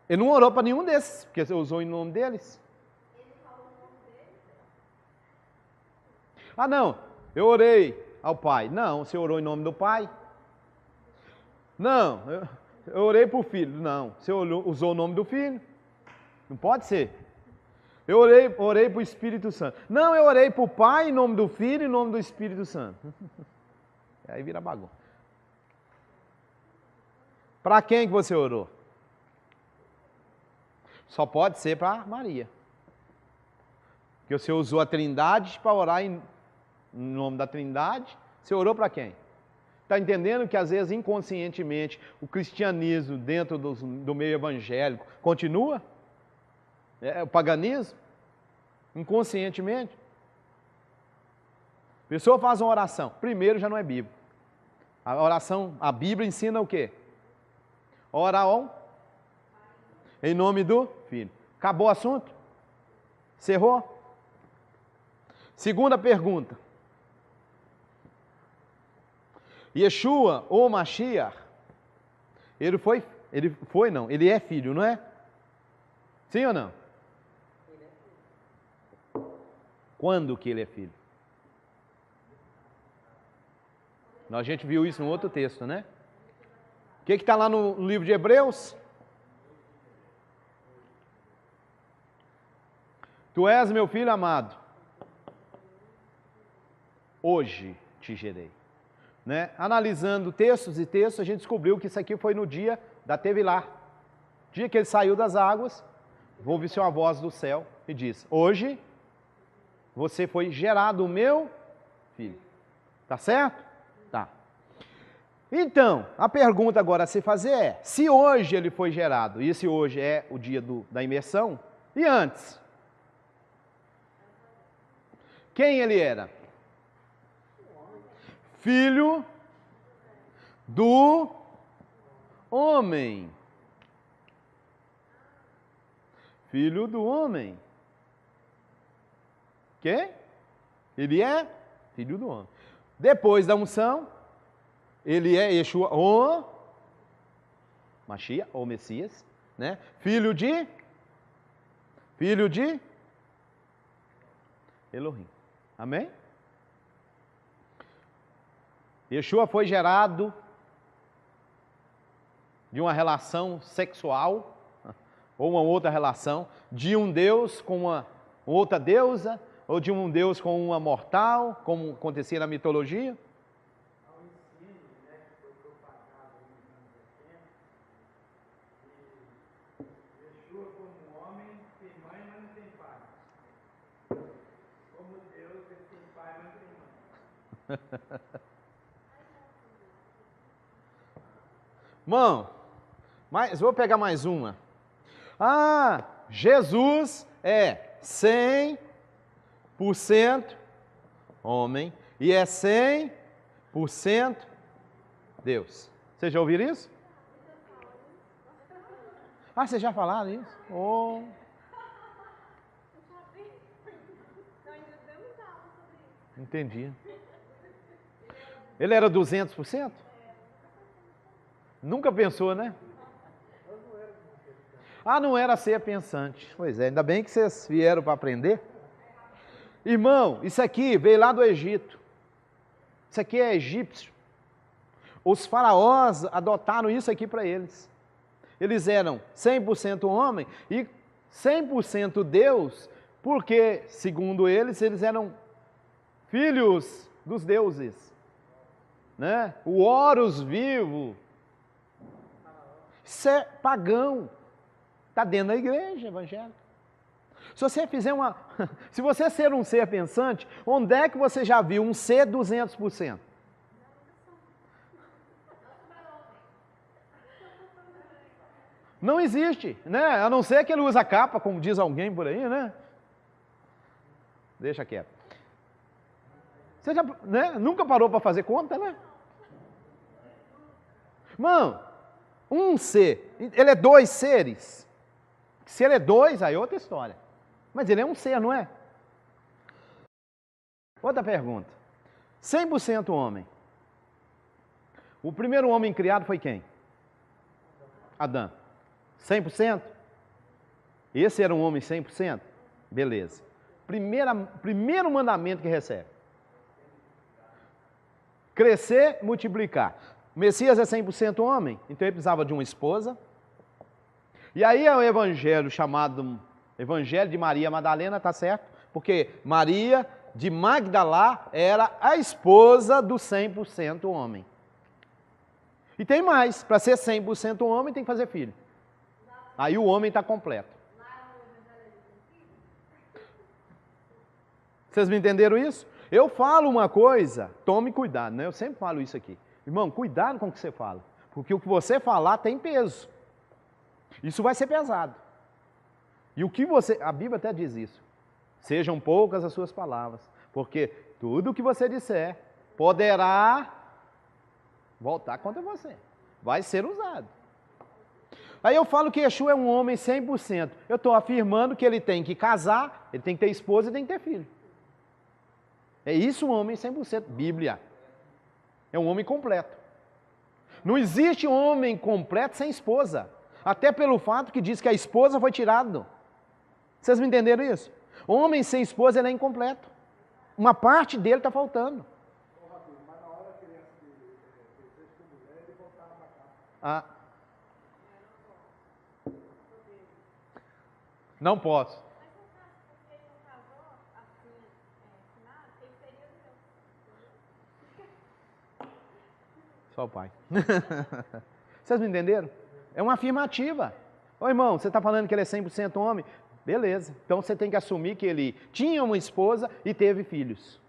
Ele não orou para nenhum desses, porque você usou em nome deles. Ah, não, eu orei ao Pai. Não, você orou em nome do Pai. Não, eu orei para o Filho. Não, você usou o nome do Filho. Não pode ser. Eu orei para o Espírito Santo. Não, eu orei para o Pai em nome do Filho e em nome do Espírito Santo. Aí vira bagunça. Para quem que você orou? Só pode ser para Maria. Porque você usou a Trindade para orar em nome da Trindade. Você orou para quem? Está entendendo que às vezes inconscientemente o cristianismo dentro do meio evangélico continua? É o paganismo? Inconscientemente? A pessoa faz uma oração. Primeiro já não é bíblico. A oração, a Bíblia ensina o quê? Ora em nome do Filho. Acabou o assunto? Cerrou? Segunda pergunta. Yeshua ou Mashiach, ele é filho, não é? Sim ou não? Quando que ele é filho? A gente viu isso no outro texto, né? O que está lá no livro de Hebreus? Tu és meu filho amado, hoje te gerei. Né? Analisando textos e textos, a gente descobriu que isso aqui foi no dia da Tevilá. Dia que ele saiu das águas, ouve-se uma voz do céu e diz: hoje você foi gerado o meu filho. Tá certo? Tá. Então, a pergunta agora a se fazer é: se hoje ele foi gerado, e esse hoje é o dia da imersão, e antes? Quem ele era? Filho do homem. Filho do homem. Quem? Ele é filho do homem. Depois da unção, ele é Yeshua, o Mashiach, ou Messias, né? Filho de Elohim. Amém? Yeshua foi gerado de uma relação sexual, ou uma outra relação, de um Deus com uma outra deusa, ou de um Deus com uma mortal, como acontecia na mitologia.
Ao ensino, né, que foi propagado nos anos 80, e Yeshua como homem tem mãe, mas não tem pai. Como Deus, ele tem pai, mas não tem mãe.
Irmão, vou pegar mais uma. Ah, Jesus é 100% homem e é 100% Deus. Vocês já ouviram isso? Ah, vocês já falaram isso? Oh. Entendi. Ele era 200%? Nunca pensou, né? Ah, não era ser pensante. Pois é, ainda bem que vocês vieram para aprender. Irmão, isso aqui veio lá do Egito. Isso aqui é egípcio. Os faraós adotaram isso aqui para eles. Eles eram 100% homem e 100% Deus, porque, segundo eles eram filhos dos deuses. Né? O Horus vivo. Isso é pagão. Está dentro da igreja evangélica. Se você ser um ser pensante, onde é que você já viu um ser 200%? Não existe, né? A não ser que ele usa capa, como diz alguém por aí, né? Deixa quieto. Você já, né? Nunca parou para fazer conta, né? Irmão, um ser, ele é dois seres. Se ele é dois, aí é outra história. Mas ele é um ser, não é? Outra pergunta. 100% homem. O primeiro homem criado foi quem? Adão. 100%? Esse era um homem 100%? Beleza. Primeiro mandamento que recebe. Crescer, multiplicar. O Messias é 100% homem, então ele precisava de uma esposa. E aí é o evangelho chamado Evangelho de Maria Madalena, tá certo? Porque Maria de Magdalá era a esposa do 100% homem. E tem mais, para ser 100% homem tem que fazer filho. Aí o homem está completo. Vocês me entenderam isso? Eu falo uma coisa, tome cuidado, né? Eu sempre falo isso aqui. Irmão, cuidado com o que você fala. Porque o que você falar tem peso. Isso vai ser pesado. E o que você... A Bíblia até diz isso. Sejam poucas as suas palavras. Porque tudo o que você disser poderá voltar contra você. Vai ser usado. Aí eu falo que Yeshua é um homem 100%. Eu estou afirmando que ele tem que casar, ele tem que ter esposa e tem que ter filho. É isso um homem 100%. Bíblia. É um homem completo. Não existe homem completo sem esposa. Até pelo fato que diz que a esposa foi tirada. Vocês me entenderam isso? Homem sem esposa, ele é incompleto. Uma parte dele está faltando. Ah. Não posso. Só o pai. Vocês me entenderam? É uma afirmativa. Ô irmão, você está falando que ele é 100% homem? Beleza. Então você tem que assumir que ele tinha uma esposa e teve filhos.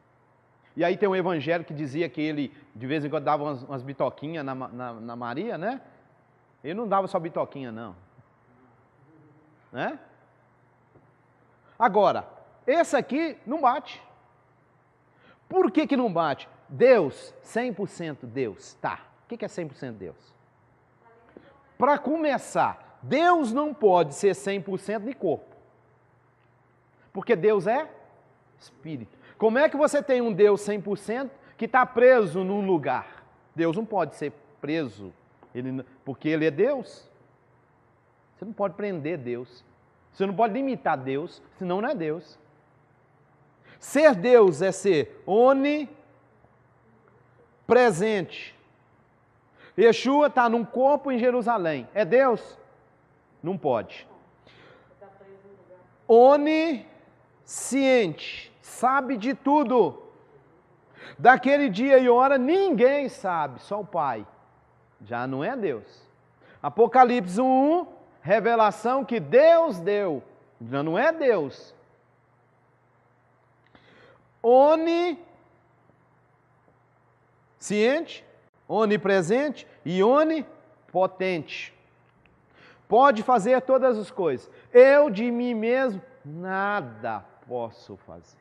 E aí tem um evangelho que dizia que ele, de vez em quando, dava umas bitoquinhas na Maria, né? Ele não dava só bitoquinha, não. Né? Agora, esse aqui não bate. Por que não bate? Deus, 100% Deus. Tá, o que é 100% Deus? Para começar, Deus não pode ser 100% de corpo. Porque Deus é Espírito. Como é que você tem um Deus 100% que está preso num lugar? Deus não pode ser preso, porque Ele é Deus. Você não pode prender Deus. Você não pode limitar Deus, senão não é Deus. Ser Deus é ser onipresente. Yeshua está num corpo em Jerusalém. É Deus? Não pode. Onisciente. Sabe de tudo. Daquele dia e hora ninguém sabe, só o Pai. Já não é Deus. Apocalipse 1, revelação que Deus deu. Já não é Deus. Onisciente, onipresente e onipotente. Pode fazer todas as coisas. Eu de mim mesmo nada posso fazer.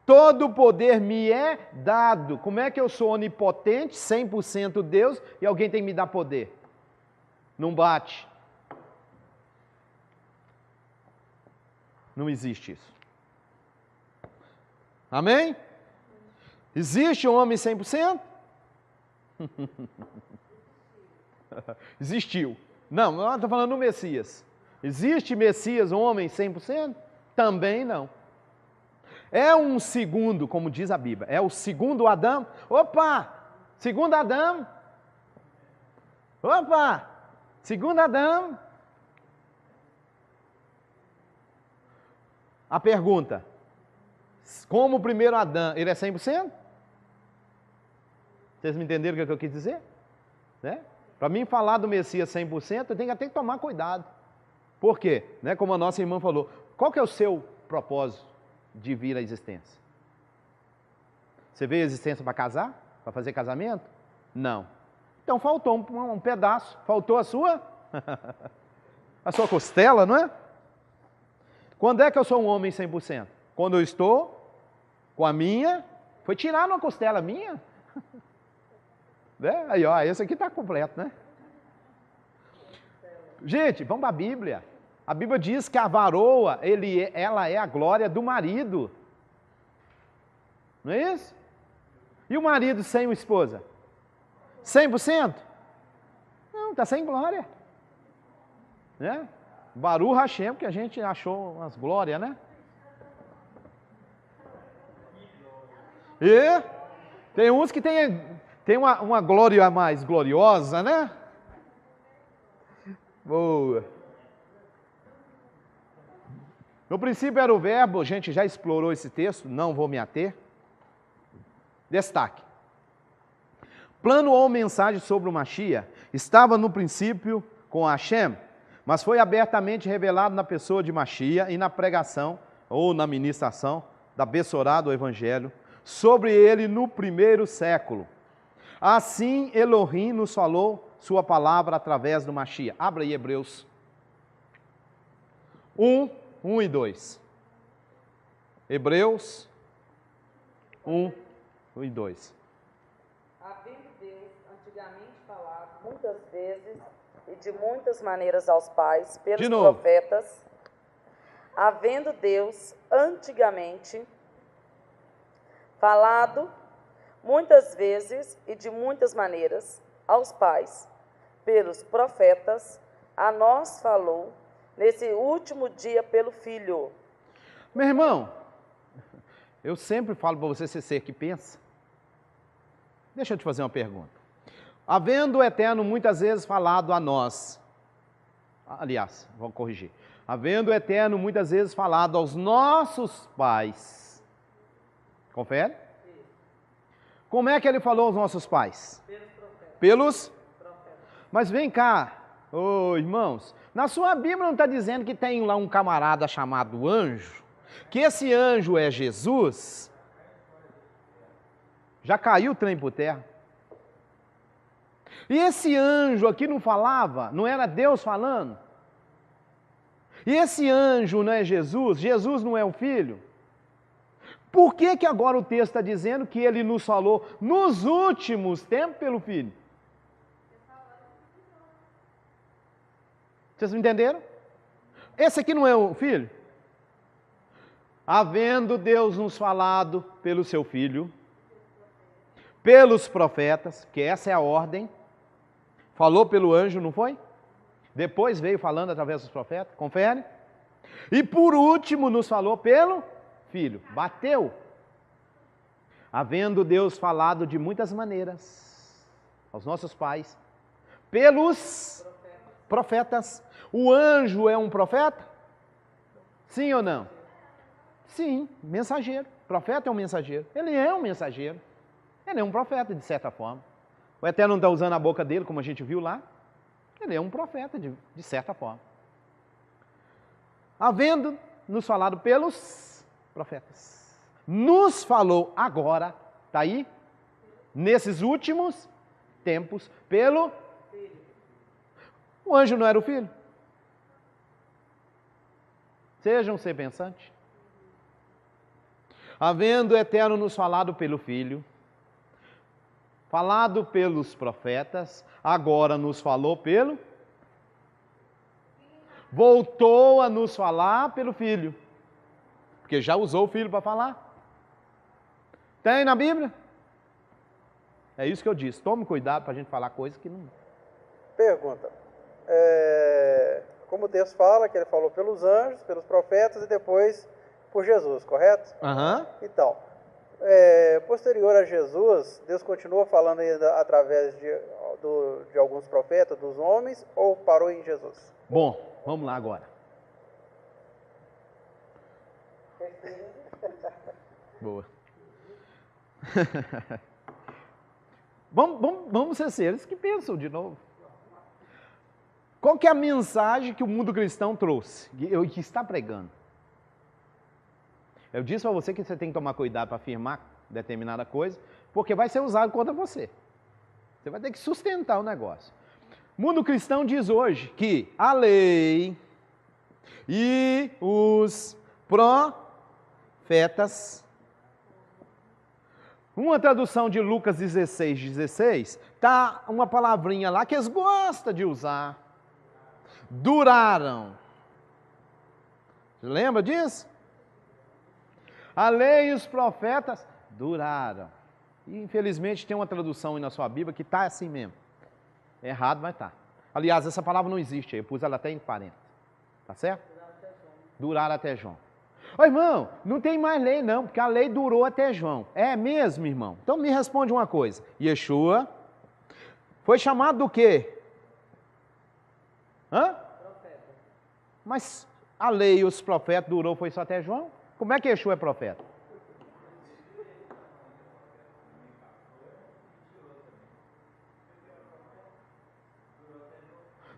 Todo o poder me é dado. Como é que eu sou onipotente, 100% Deus, e alguém tem que me dar poder? Não bate. Não existe isso. Amém? Existe um homem 100%? Existiu. Não, eu estou falando do Messias. Existe Messias, homem 100%? Também não. É um segundo, como diz a Bíblia, é o segundo Adão. Opa! Segundo Adão. Opa! Segundo Adão. A pergunta, como o primeiro Adão, ele é 100%? Vocês me entenderam o que eu quis dizer? Né? Para mim falar do Messias 100%, eu tenho que até tomar cuidado. Por quê? Né? Como a nossa irmã falou, qual que é o seu propósito de vir à existência? Você veio à existência para casar? Para fazer casamento? Não. Então faltou um pedaço, faltou a sua A sua costela, não é? Quando é que eu sou um homem 100%? Quando eu estou com a minha, foi tirar uma costela minha. Né? Aí, ó, esse aqui está completo, né? Gente, vamos para a Bíblia. A Bíblia diz que a varoa, ela é a glória do marido. Não é isso? E o marido sem a esposa? 100%? Não, está sem glória. Né? Baruch Hashem, que a gente achou umas glórias, né? E tem uns que tem uma glória mais gloriosa, né? Boa. No princípio era o verbo, a gente já explorou esse texto, não vou me ater. Destaque. Plano ou mensagem sobre o Mashiach estava no princípio com Hashem, mas foi abertamente revelado na pessoa de Mashiach e na pregação ou na ministração da Bessorá do Evangelho sobre ele no primeiro século. Assim Elohim nos falou sua palavra através do Mashiach. Abra aí Hebreus 1 e 2. Hebreus 1 e 2.
Havendo Deus antigamente falado muitas vezes e de muitas maneiras aos pais pelos profetas, havendo Deus antigamente falado muitas vezes e de muitas maneiras aos pais pelos profetas, a nós falou nesse último dia pelo Filho.
Meu irmão, eu sempre falo para você ser que pensa. Deixa eu te fazer uma pergunta. Havendo o Eterno muitas vezes falado a nós, aliás, vou corrigir. Havendo o Eterno muitas vezes falado aos nossos pais. Confere? Como é que ele falou aos nossos pais? Pelos profetas. Mas vem cá, irmãos, na sua Bíblia não está dizendo que tem lá um camarada chamado anjo, que esse anjo é Jesus? Já caiu o trem por terra. E esse anjo aqui não falava? Não era Deus falando? E esse anjo não é Jesus? Jesus não é o Filho? Por que que agora o texto está dizendo que ele nos falou nos últimos tempos pelo Filho? Vocês me entenderam? Esse aqui não é o Filho? Havendo Deus nos falado pelo seu Filho, pelos profetas, que essa é a ordem, falou pelo anjo, não foi? Depois veio falando através dos profetas, confere? E por último nos falou pelo Filho, bateu. Havendo Deus falado de muitas maneiras aos nossos pais, pelos profetas. O anjo é um profeta? Sim ou não? Sim, mensageiro. Profeta é um mensageiro. Ele é um mensageiro. Ele é um profeta, de certa forma. O Eterno não está usando a boca dele, como a gente viu lá. Ele é um profeta, de certa forma. Havendo nos falado pelos profetas. Nos falou agora, está aí, nesses últimos tempos, pelo Filho. O anjo não era o Filho? Sejam ser pensantes. Havendo o Eterno nos falado pelo Filho, falado pelos profetas, agora nos falou pelo... Voltou a nos falar pelo Filho. Porque já usou o Filho para falar. Tem na Bíblia? É isso que eu disse. Tome cuidado para a gente falar coisas que não...
Pergunta. Como Deus fala, que ele falou pelos anjos, pelos profetas e depois por Jesus, correto?
Aham.
Então, posterior a Jesus, Deus continua falando ainda através de alguns profetas, dos homens, ou parou em Jesus?
Bom, vamos lá agora. Boa. Vamos ser seres que pensam de novo. Qual que é a mensagem que o mundo cristão trouxe, que está pregando? Eu disse para você que você tem que tomar cuidado para afirmar determinada coisa, porque vai ser usado contra você. Você vai ter que sustentar o negócio. mundo cristão diz hoje que a lei e os profetas. Uma tradução de Lucas 16, tá uma palavrinha lá que eles gostam de usar. Duraram. Lembra disso? A lei e os profetas duraram. E infelizmente tem uma tradução aí na sua Bíblia que está assim mesmo. É errado, mas tá. Aliás, essa palavra não existe aí, eu pus ela até em parênteses. Tá certo? Duraram até João. Ô irmão, não tem mais lei não, porque a lei durou até João. É mesmo, irmão? Então me responde uma coisa. Yeshua foi chamado do quê? Hã? Profeta. Mas a lei e os profetas durou, foi só até João? Como é que Yeshua é profeta?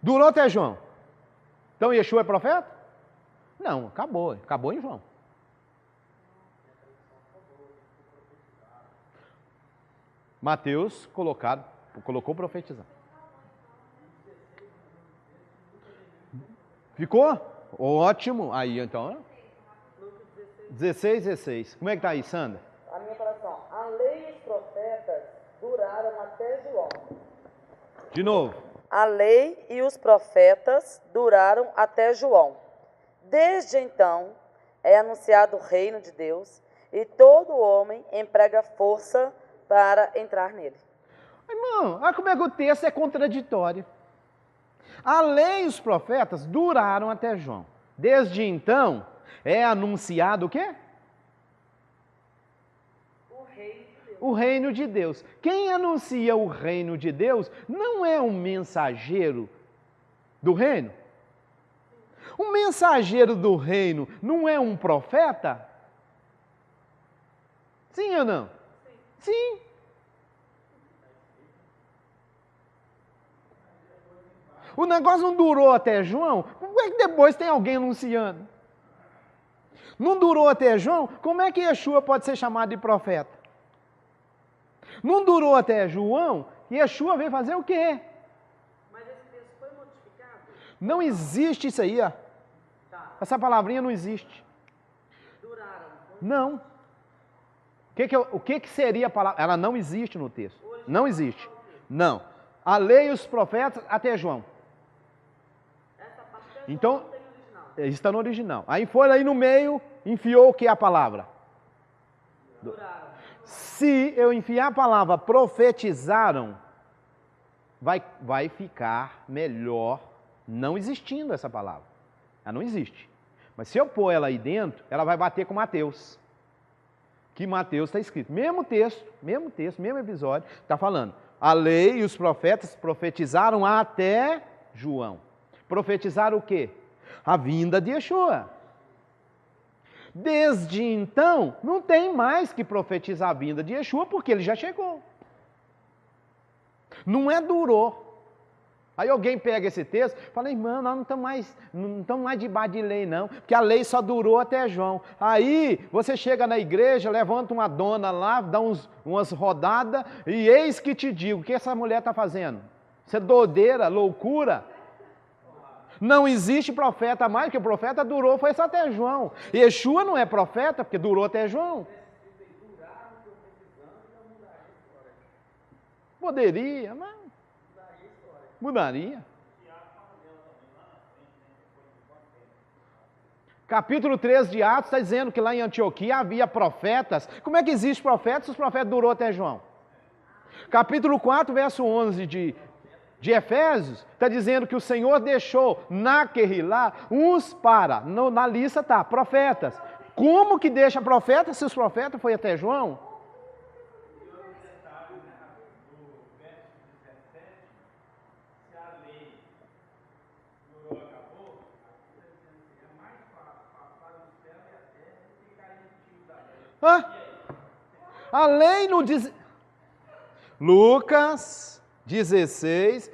Durou até João. Então Yeshua é profeta? Não, acabou em João. Mateus colocou profetizar. Ficou? Ótimo. Aí então, 16. Como é que tá aí, Sandra?
A minha coração. A lei e os profetas duraram até João.
De novo.
A lei e os profetas duraram até João. Desde então, é anunciado o reino de Deus e todo homem emprega força para entrar nele.
Irmão, olha como é que o texto é contraditório. A lei e os profetas duraram até João. Desde então, é anunciado o quê? O reino de Deus. Quem anuncia o reino de Deus não é um mensageiro do reino? O mensageiro do reino não é um profeta? Sim ou não? Sim. O negócio não durou até João, como é que depois tem alguém anunciando? Não durou até João, como é que Yeshua pode ser chamado de profeta? Não durou até João, Yeshua veio fazer o quê?
Mas esse texto foi modificado?
Não existe isso aí, ó. Essa palavrinha não existe.
Duraram.
Não. O que seria a palavra? Ela não existe no texto. Não existe. Não. A lei e os profetas até João. Então, está no original. Aí foi aí no meio, enfiou o que é a palavra? Duraram. Se eu enfiar a palavra profetizaram, vai ficar melhor não existindo essa palavra. Ela não existe. Mas se eu pôr ela aí dentro, ela vai bater com Mateus. Que Mateus está escrito. Mesmo texto, mesmo episódio, está falando. A lei e os profetas profetizaram até João. Profetizaram o quê? A vinda de Yeshua. Desde então, não tem mais que profetizar a vinda de Yeshua, porque ele já chegou. Não é durou. Aí alguém pega esse texto e fala, irmão, nós não estamos mais debaixo de lei não, porque a lei só durou até João. Aí você chega na igreja, levanta uma dona lá, dá umas rodadas, e eis que te digo, o que essa mulher está fazendo? Isso é doideira, loucura. Não existe profeta mais, porque o profeta durou, foi só até João. Yeshua não é profeta, porque durou até João. Poderia, mas mudaria. Capítulo 13 de Atos está dizendo que lá em Antioquia havia profetas. Como é que existe profetas se os profetas durou até João? Capítulo 4, verso 11 de Efésios, está dizendo que o Senhor deixou naquele lá uns na lista está, profetas. Como que deixa profeta se os profetas foi até João? A lei não diz... Lucas 16,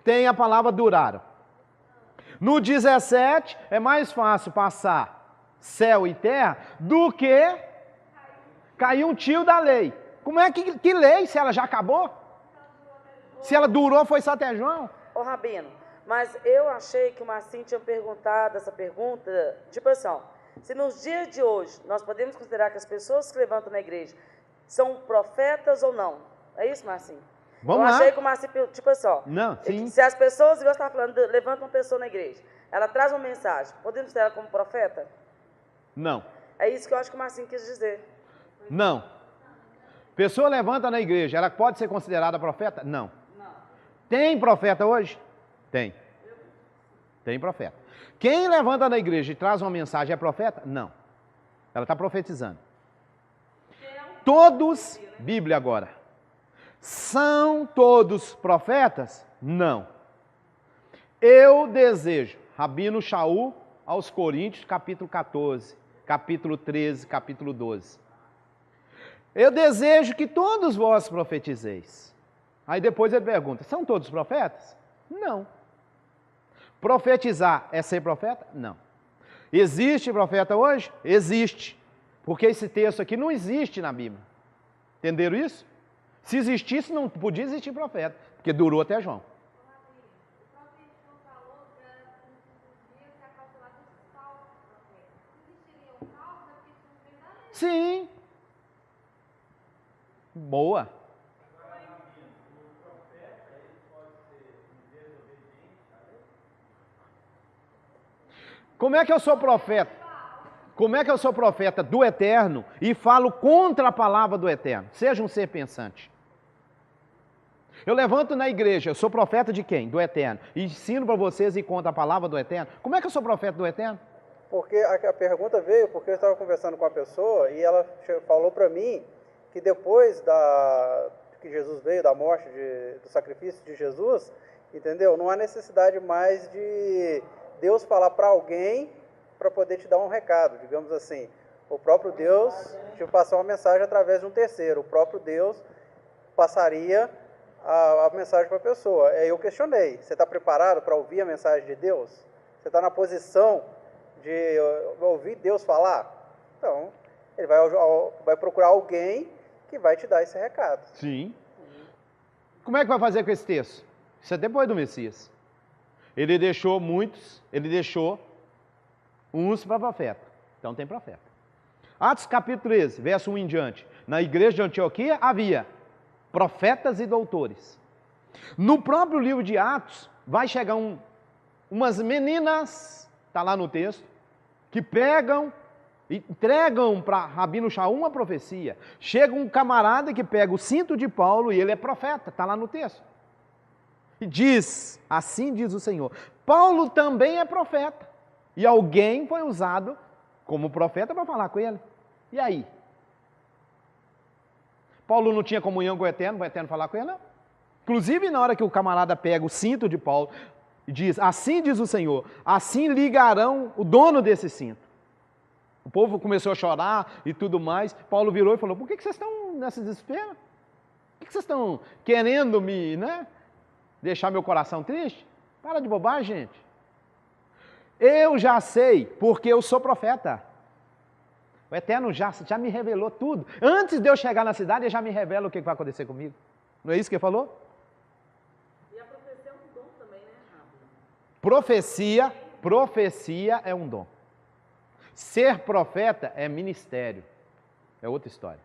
tem a palavra duraram. No 17, é mais fácil passar céu e terra do que cair um tio da lei. Como é que lei, se ela já acabou? Se ela durou, foi só até João.
Ô, Rabino, mas eu achei que o Marcinho tinha perguntado essa pergunta, tipo assim, ó, se nos dias de hoje nós podemos considerar que as pessoas que se levantam na igreja são profetas ou não? É isso, Marcinho?
Vamos lá.
Eu achei que o Marcinho, tipo assim, ó,
não, sim.
Se as pessoas, igual você estava falando, levanta uma pessoa na igreja, ela traz uma mensagem, podemos ter ela como profeta?
Não.
É isso que eu acho que o Marcinho quis dizer.
Não. Pessoa levanta na igreja, ela pode ser considerada profeta? Não. Tem profeta hoje? Tem. Tem profeta. Quem levanta na igreja e traz uma mensagem é profeta? Não. Ela está profetizando. Todos, Bíblia agora, são todos profetas? Não. Eu desejo, Rabino Shaul aos Coríntios, capítulo 14, capítulo 13, capítulo 12. Eu desejo que todos vós profetizeis. Aí depois ele pergunta, são todos profetas? Não. Profetizar é ser profeta? Não. Existe profeta hoje? Existe. Porque esse texto aqui não existe na Bíblia. Entenderam isso? Se existisse, não podia existir profeta, porque durou até João. Sim. Boa. Como é que eu sou profeta? Como é que eu sou profeta do Eterno e falo contra a palavra do Eterno? Seja um ser pensante. Eu levanto na igreja, eu sou profeta de quem? Do Eterno. E ensino para vocês e contra a palavra do Eterno. Como é que eu sou profeta do Eterno?
Porque a pergunta veio porque eu estava conversando com a pessoa e ela falou para mim que depois que Jesus veio, da morte, do sacrifício de Jesus, entendeu? Não há necessidade mais de Deus falar para alguém para poder te dar um recado, digamos assim. O próprio Deus te passou uma mensagem através de um terceiro. O próprio Deus passaria a mensagem para a pessoa. Aí eu questionei, você está preparado para ouvir a mensagem de Deus? Você está na posição de ouvir Deus falar? Então, ele vai procurar alguém que vai te dar esse recado.
Sim. Como é que vai fazer com esse texto? Isso é depois do Messias. Ele deixou uns para profeta. Então tem profeta. Atos capítulo 13, verso 1 em diante. Na igreja de Antioquia havia profetas e doutores. No próprio livro de Atos, vai chegar umas meninas, está lá no texto, que pegam e entregam para Rabino Shaul uma profecia. Chega um camarada que pega o cinto de Paulo e ele é profeta, está lá no texto. E diz, assim diz o Senhor, Paulo também é profeta. E alguém foi usado como profeta para falar com ele. E aí? Paulo não tinha comunhão com o Eterno falar com ele, não. Inclusive, na hora que o camarada pega o cinto de Paulo e diz, assim diz o Senhor, assim ligarão o dono desse cinto. O povo começou a chorar e tudo mais. Paulo virou e falou, por que vocês estão nessa desespero? Por que vocês estão querendo deixar meu coração triste? Para de bobagem, gente. Eu já sei, porque eu sou profeta. O Eterno já me revelou tudo. Antes de eu chegar na cidade, ele já me revela o que vai acontecer comigo. Não é isso que ele falou?
E a profecia é um dom também, né, Rabi?
Profecia é um dom. Ser profeta é ministério. É outra história.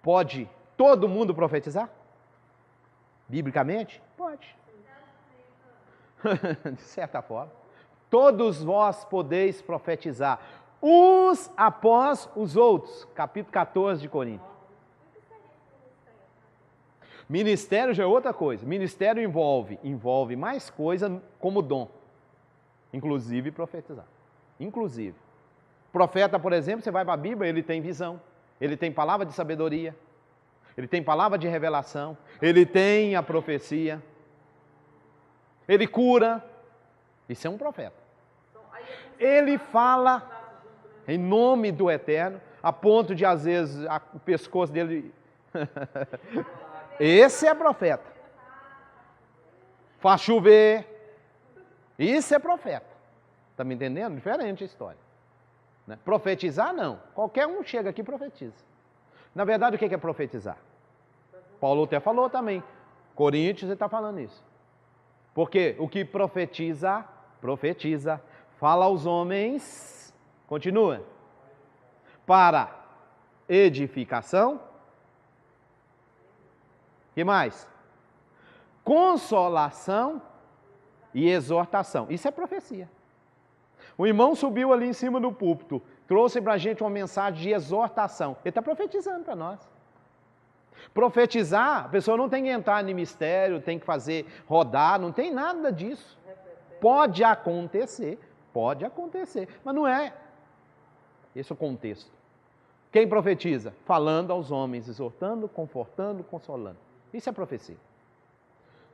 Pode todo mundo profetizar? Biblicamente? Pode. De certa forma. Todos vós podeis profetizar, uns após os outros. Capítulo 14 de Coríntios. Ministério já é outra coisa. Ministério envolve mais coisa como dom. Inclusive profetizar. Inclusive. Profeta, por exemplo, você vai para a Bíblia, ele tem visão. Ele tem palavra de sabedoria. Ele tem palavra de revelação. Ele tem a profecia. Ele cura. Isso é um profeta. Ele fala em nome do Eterno, a ponto de, às vezes, o pescoço dele... Esse é profeta. Faz chover. Isso é profeta. Está me entendendo? Diferente a história. Né? Profetizar, não. Qualquer um chega aqui e profetiza. Na verdade, o que é profetizar? Paulo até falou também. Coríntios, ele está falando isso. Porque o que profetiza, fala aos homens, continua, para edificação, que mais? Consolação e exortação. Isso é profecia. O irmão subiu ali em cima do púlpito, trouxe para a gente uma mensagem de exortação. Ele está profetizando para nós. Profetizar, a pessoa não tem que entrar no mistério, tem que fazer rodar, não tem nada disso. Pode acontecer, mas não é esse o contexto. Quem profetiza? Falando aos homens, exortando, confortando, consolando. Isso é profecia.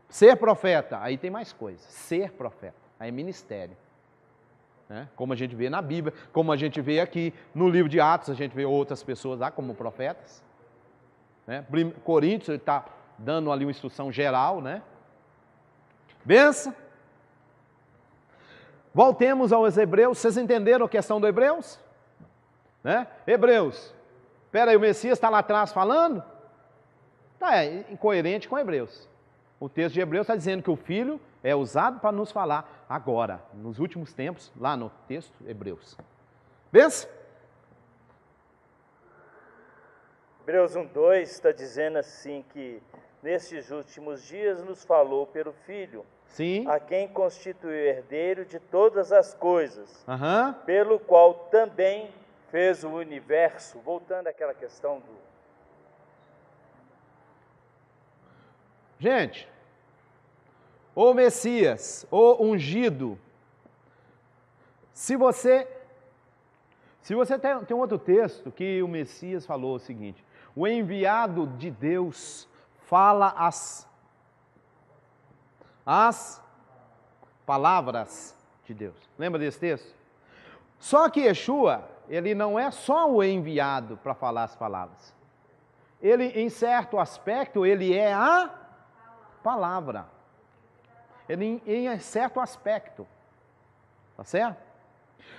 Ser profeta, aí tem mais coisa. Ser profeta, aí é ministério. Né? Como a gente vê na Bíblia, como a gente vê aqui no livro de Atos, a gente vê outras pessoas lá como profetas. Né? Coríntios, ele está dando ali uma instrução geral, né? Benção. Voltemos aos Hebreus. Vocês entenderam a questão do Hebreus? Né? Hebreus. Espera aí, o Messias está lá atrás falando? Está incoerente com Hebreus. O texto de Hebreus está dizendo que o Filho é usado para nos falar agora, nos últimos tempos, lá no texto Hebreus. Benção.
Hebreus 1:2 está dizendo assim que nestes últimos dias nos falou pelo Filho,
sim,
a quem constituiu herdeiro de todas as coisas,
uhum,
pelo qual também fez o universo. Voltando àquela questão do...
Gente, o Messias, o ungido, se você tem outro texto que o Messias falou o seguinte: o enviado de Deus fala as palavras de Deus. Lembra desse texto? Só que Yeshua, ele não é só o enviado para falar as palavras. Ele, em certo aspecto, ele é a palavra. Ele, em certo aspecto. Tá certo?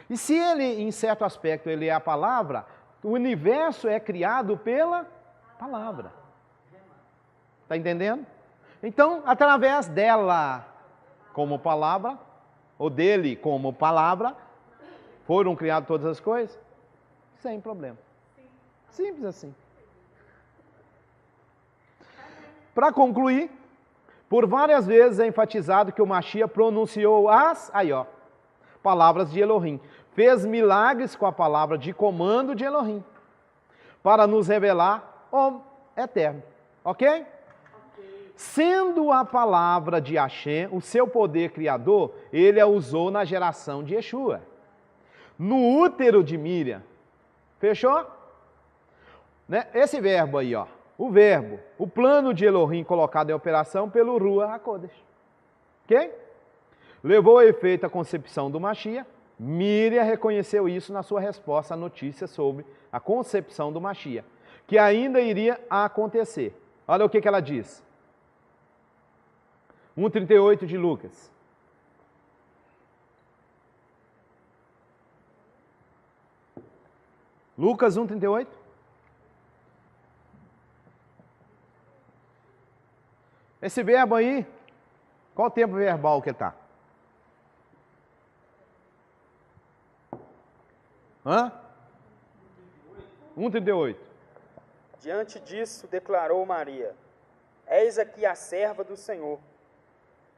E se ele, em certo aspecto, ele é a palavra, o universo é criado pela palavra. Está entendendo? Então, através dela como palavra, ou dele como palavra, foram criadas todas as coisas? Sem problema. Simples assim. Para concluir, por várias vezes é enfatizado que o Mashiach pronunciou as palavras de Elohim. Fez milagres com a palavra de comando de Elohim, para nos revelar o eterno. Ok? Sendo a palavra de Hashem, o seu poder criador, ele a usou na geração de Yeshua. No útero de Miriam. Fechou? Né? Esse verbo aí, ó. O verbo, o plano de Elohim colocado em operação pelo Ruach HaKodesh. Ok? Levou a efeito a concepção do Mashiach. Miriam reconheceu isso na sua resposta à notícia sobre a concepção do Mashiach, que ainda iria acontecer. Olha o que ela diz. 1:38 de Lucas. Lucas 1:38. Esse verbo aí, qual o tempo verbal que está? 1:38.
Diante disso, declarou Maria: Eis aqui a serva do Senhor,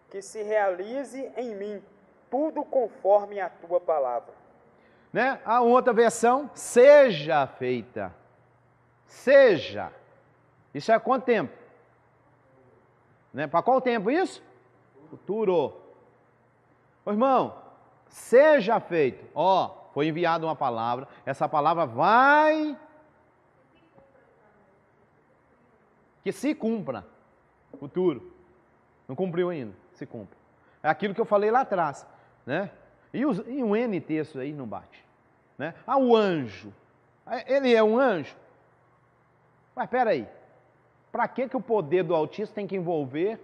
que se realize em mim tudo conforme a tua palavra.
Né? A outra versão, seja feita. Seja. Isso é quanto tempo? Né? Para qual tempo isso? Futuro. Ô, irmão, seja feito. Ó, foi enviada uma palavra, essa palavra vai que se cumpra. Futuro. Não cumpriu ainda, se cumpre. É aquilo que eu falei lá atrás, né? E um N texto aí não bate, né? O anjo. Ele é um anjo? Mas espera aí. Para que o poder do Altíssimo tem que envolver?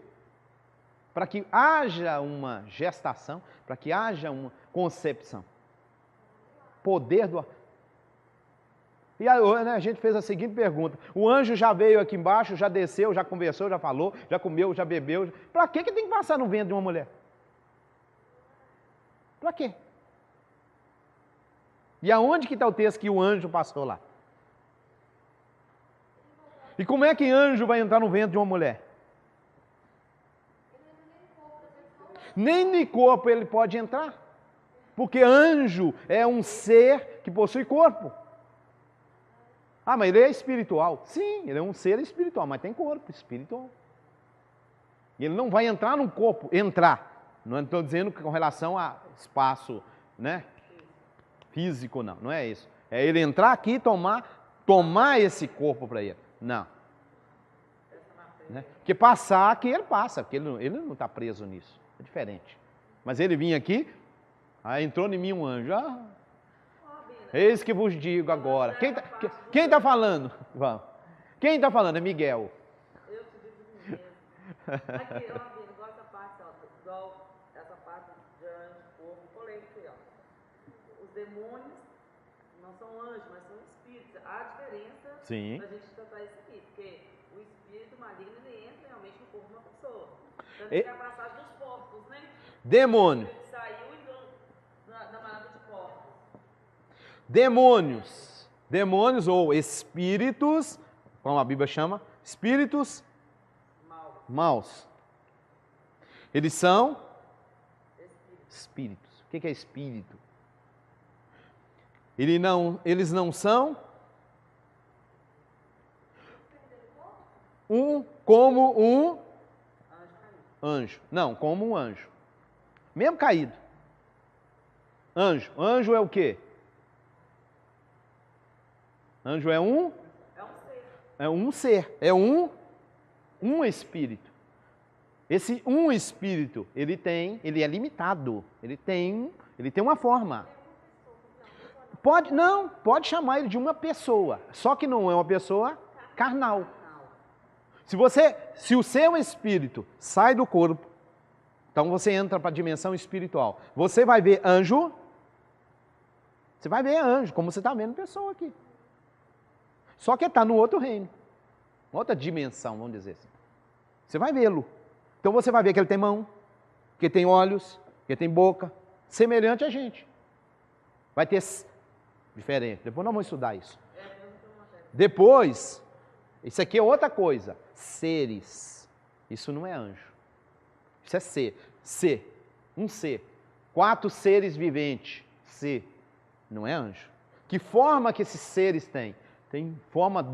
Para que haja uma gestação, para que haja uma concepção. Poder do... E aí, né, a gente fez a seguinte pergunta: o anjo já veio aqui embaixo, já desceu, já conversou, já falou, já comeu, já bebeu. Para que tem que passar no ventre de uma mulher? Para quê? E aonde que está o texto que o anjo passou lá? E como é que anjo vai entrar no ventre de uma mulher? Nem no corpo ele pode entrar. Porque anjo é um ser que possui corpo. Ah, mas ele é espiritual. Sim, ele é um ser espiritual, mas tem corpo espiritual. E ele não vai entrar num corpo, entrar. Não estou dizendo com relação a espaço, né, físico, não é isso. É ele entrar aqui e tomar esse corpo para ele. Não. Né? Porque passar aqui ele passa, porque ele não está preso nisso. É diferente. Mas ele vinha aqui, aí entrou em mim um anjo. Eis que vos digo agora. Quem está falando? Vamos. Quem está falando? É Miguel.
Eu te digo mesmo. Aqui, ó, igual essa parte, ó, igual essa parte de anjo, corpo, polêmico, ó. Os demônios não são anjos, mas são espíritos. Há diferença
Sim.
da gente tratar isso aqui, porque o espírito maligno ele entra realmente no corpo de uma pessoa. Tanto que é a passagem dos porcos, né?
Demônio.
Ele saiu e entrou na manada de porcos.
Demônios ou espíritos, como a Bíblia chama, espíritos maus. Eles são espíritos. O que é espírito? Eles não são como um anjo. Não, como um anjo. Mesmo caído. Anjo. Anjo é o quê? Anjo é um ser. É um espírito. Esse um espírito, ele é limitado. Ele tem uma forma. Pode chamar ele de uma pessoa, só que não é uma pessoa carnal. Se o seu espírito sai do corpo, então você entra para a dimensão espiritual. Você vai ver anjo, como você está vendo pessoa aqui. Só que está no outro reino, outra dimensão, vamos dizer assim. Você vai vê-lo. Então você vai ver que ele tem mão, que ele tem olhos, que ele tem boca, semelhante a gente. Vai ter diferente. Depois nós vamos estudar isso. Depois, isso aqui é outra coisa. Seres. Isso não é anjo. Isso é ser. Um ser. 4 seres viventes. Ser. Não é anjo. Que forma que esses seres têm? Tem forma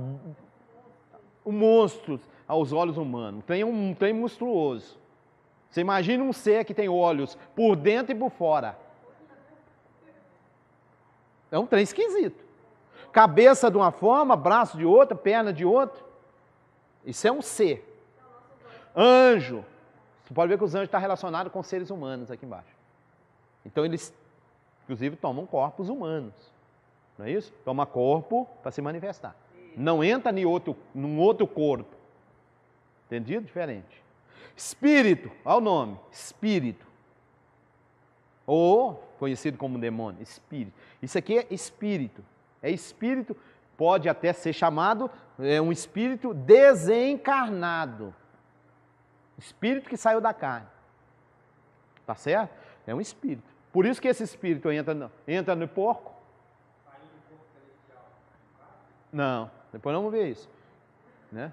monstros aos olhos humanos. Tem um trem monstruoso. Você imagina um ser que tem olhos por dentro e por fora. É um trem esquisito. Cabeça de uma forma, braço de outra, perna de outra. Isso é um ser. Anjo. Você pode ver que os anjos estão relacionados com seres humanos aqui embaixo. Então eles, inclusive, tomam corpos humanos. Não é isso? Toma corpo para se manifestar. Não entra num outro corpo. Entendido? Diferente. Espírito, olha o nome. Espírito. Ou conhecido como demônio. Espírito. Isso aqui é espírito. É espírito, pode até ser chamado um espírito desencarnado. Espírito que saiu da carne. Tá certo? É um espírito. Por isso que esse espírito entra no porco. Não, depois vamos ver isso. Né?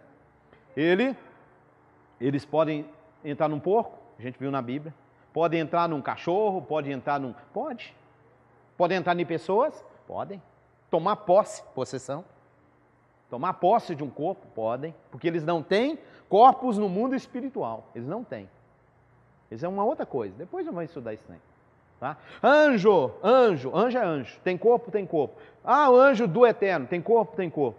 Eles podem entrar num porco, a gente viu na Bíblia. Podem entrar num cachorro, pode entrar num... Pode. Podem entrar em pessoas? Podem. Tomar possessão. Tomar posse de um corpo? Podem. Porque eles não têm corpos no mundo espiritual. Eles não têm. Isso é uma outra coisa. Depois eu vou estudar isso aí. Tá? Anjo é anjo. Tem corpo? Tem corpo. Ah, o anjo do Eterno. Tem corpo? Tem corpo.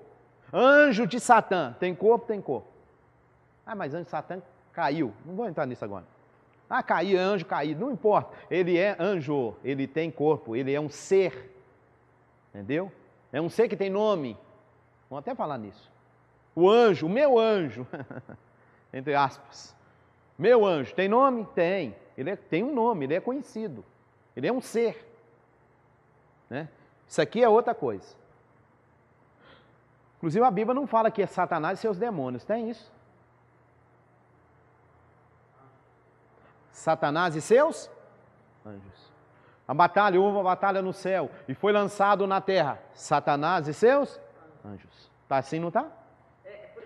Anjo de Satã. Tem corpo? Tem corpo. Ah, mas anjo de Satã caiu. Não vou entrar nisso agora. Ah, caiu, anjo caído. Não importa. Ele é anjo. Ele tem corpo. Ele é um ser. Entendeu? É um ser que tem nome. Vamos até falar nisso. O anjo, o meu anjo. Entre aspas. Meu anjo. Tem nome? Tem. Ele tem um nome. Ele é conhecido. Ele é um ser. Né? Isso aqui é outra coisa. Inclusive a Bíblia não fala que é Satanás e seus demônios, tem isso? Satanás e seus anjos. Houve uma batalha no céu e foi lançado na terra Satanás e seus anjos. Tá assim, não tá?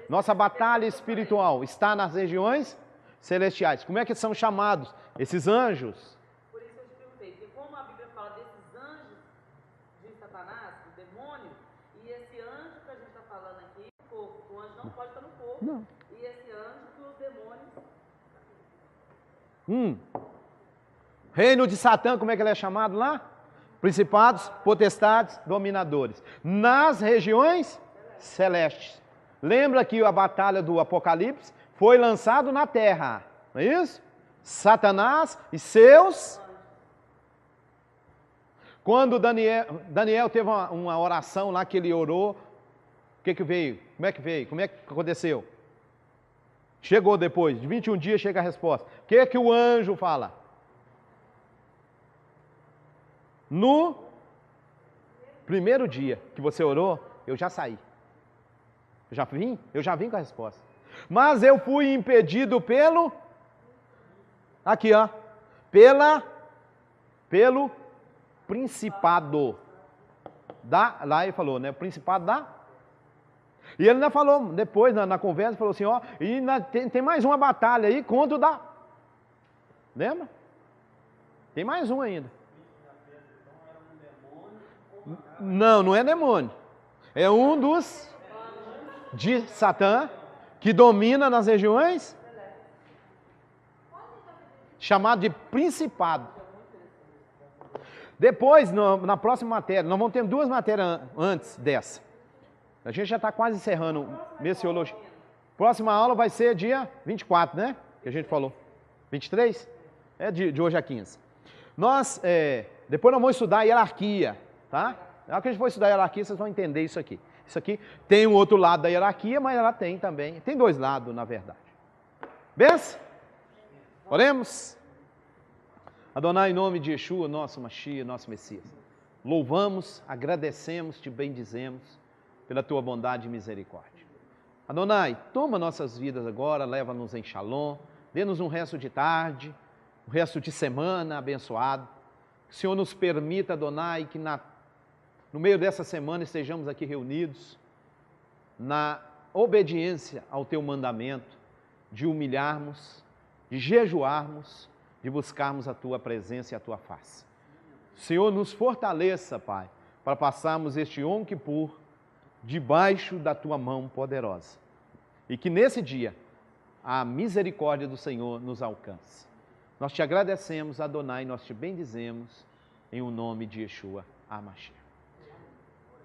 Nossa batalha espiritual está nas regiões celestiais. Como é que são chamados esses anjos?
Por isso eu te perguntei, porque como a Bíblia fala desses anjos de Satanás, do demônio, e esse anjo que a gente está falando aqui, o corpo, o anjo não pode estar no corpo.
Não.
E esse anjo que os demônios...
Reino de Satã, como é que ele é chamado lá? Principados, potestades, dominadores. Nas regiões celestes. Lembra que a batalha do Apocalipse foi lançado na terra, não é isso? Satanás e seus... Quando Daniel teve uma oração lá que ele orou, o que veio? Como é que veio? Como é que aconteceu? Chegou depois, de 21 dias chega a resposta. O que o anjo fala? No primeiro dia que você orou, eu já saí. Eu já vim com a resposta. Mas eu fui impedido pelo... Aqui, ó. Pelo principado. Lá ele falou, né? Principado da... E ele ainda falou, depois, na conversa, falou assim, ó, e tem mais uma batalha aí contra o da... Lembra? Tem mais um ainda. Não é demônio. É um dos de Satã que domina nas regiões, chamado de principado. Depois, na próxima matéria, nós vamos ter duas matérias antes dessa. A gente já está quase encerrando Missiologia. Próxima aula vai ser dia 24, né? Que a gente falou. 23? É de hoje a 15. Depois nós vamos estudar a hierarquia, tá? Na hora que a gente for estudar a hierarquia, vocês vão entender isso aqui. Isso aqui tem um outro lado da hierarquia, mas ela tem também. Tem dois lados, na verdade. Benção? Oremos? Adonai, em nome de Yeshua, nosso Mashiach, nosso Messias. Louvamos, agradecemos, te bendizemos pela tua bondade e misericórdia. Adonai, toma nossas vidas agora, leva-nos em shalom, dê-nos um resto de tarde, um resto de semana abençoado. Que o Senhor nos permita, Adonai, que no meio dessa semana estejamos aqui reunidos na obediência ao teu mandamento de humilharmos, de jejuarmos, de buscarmos a tua presença e a tua face. O Senhor nos fortaleça, Pai, para passarmos este Yom Kippur debaixo da tua mão poderosa. E que nesse dia a misericórdia do Senhor nos alcance. Nós te agradecemos, Adonai, nós te bendizemos em o nome de Yeshua HaMashiach.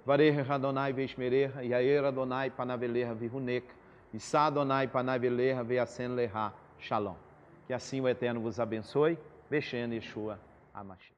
Vareja Adonai Veishmereha, Yair Adonai Panaveleha Vihunek, Issa Adonai Panaveleha Veasen Leha Shalom. Que assim o Eterno vos abençoe, Beshen Yeshua HaMashiach.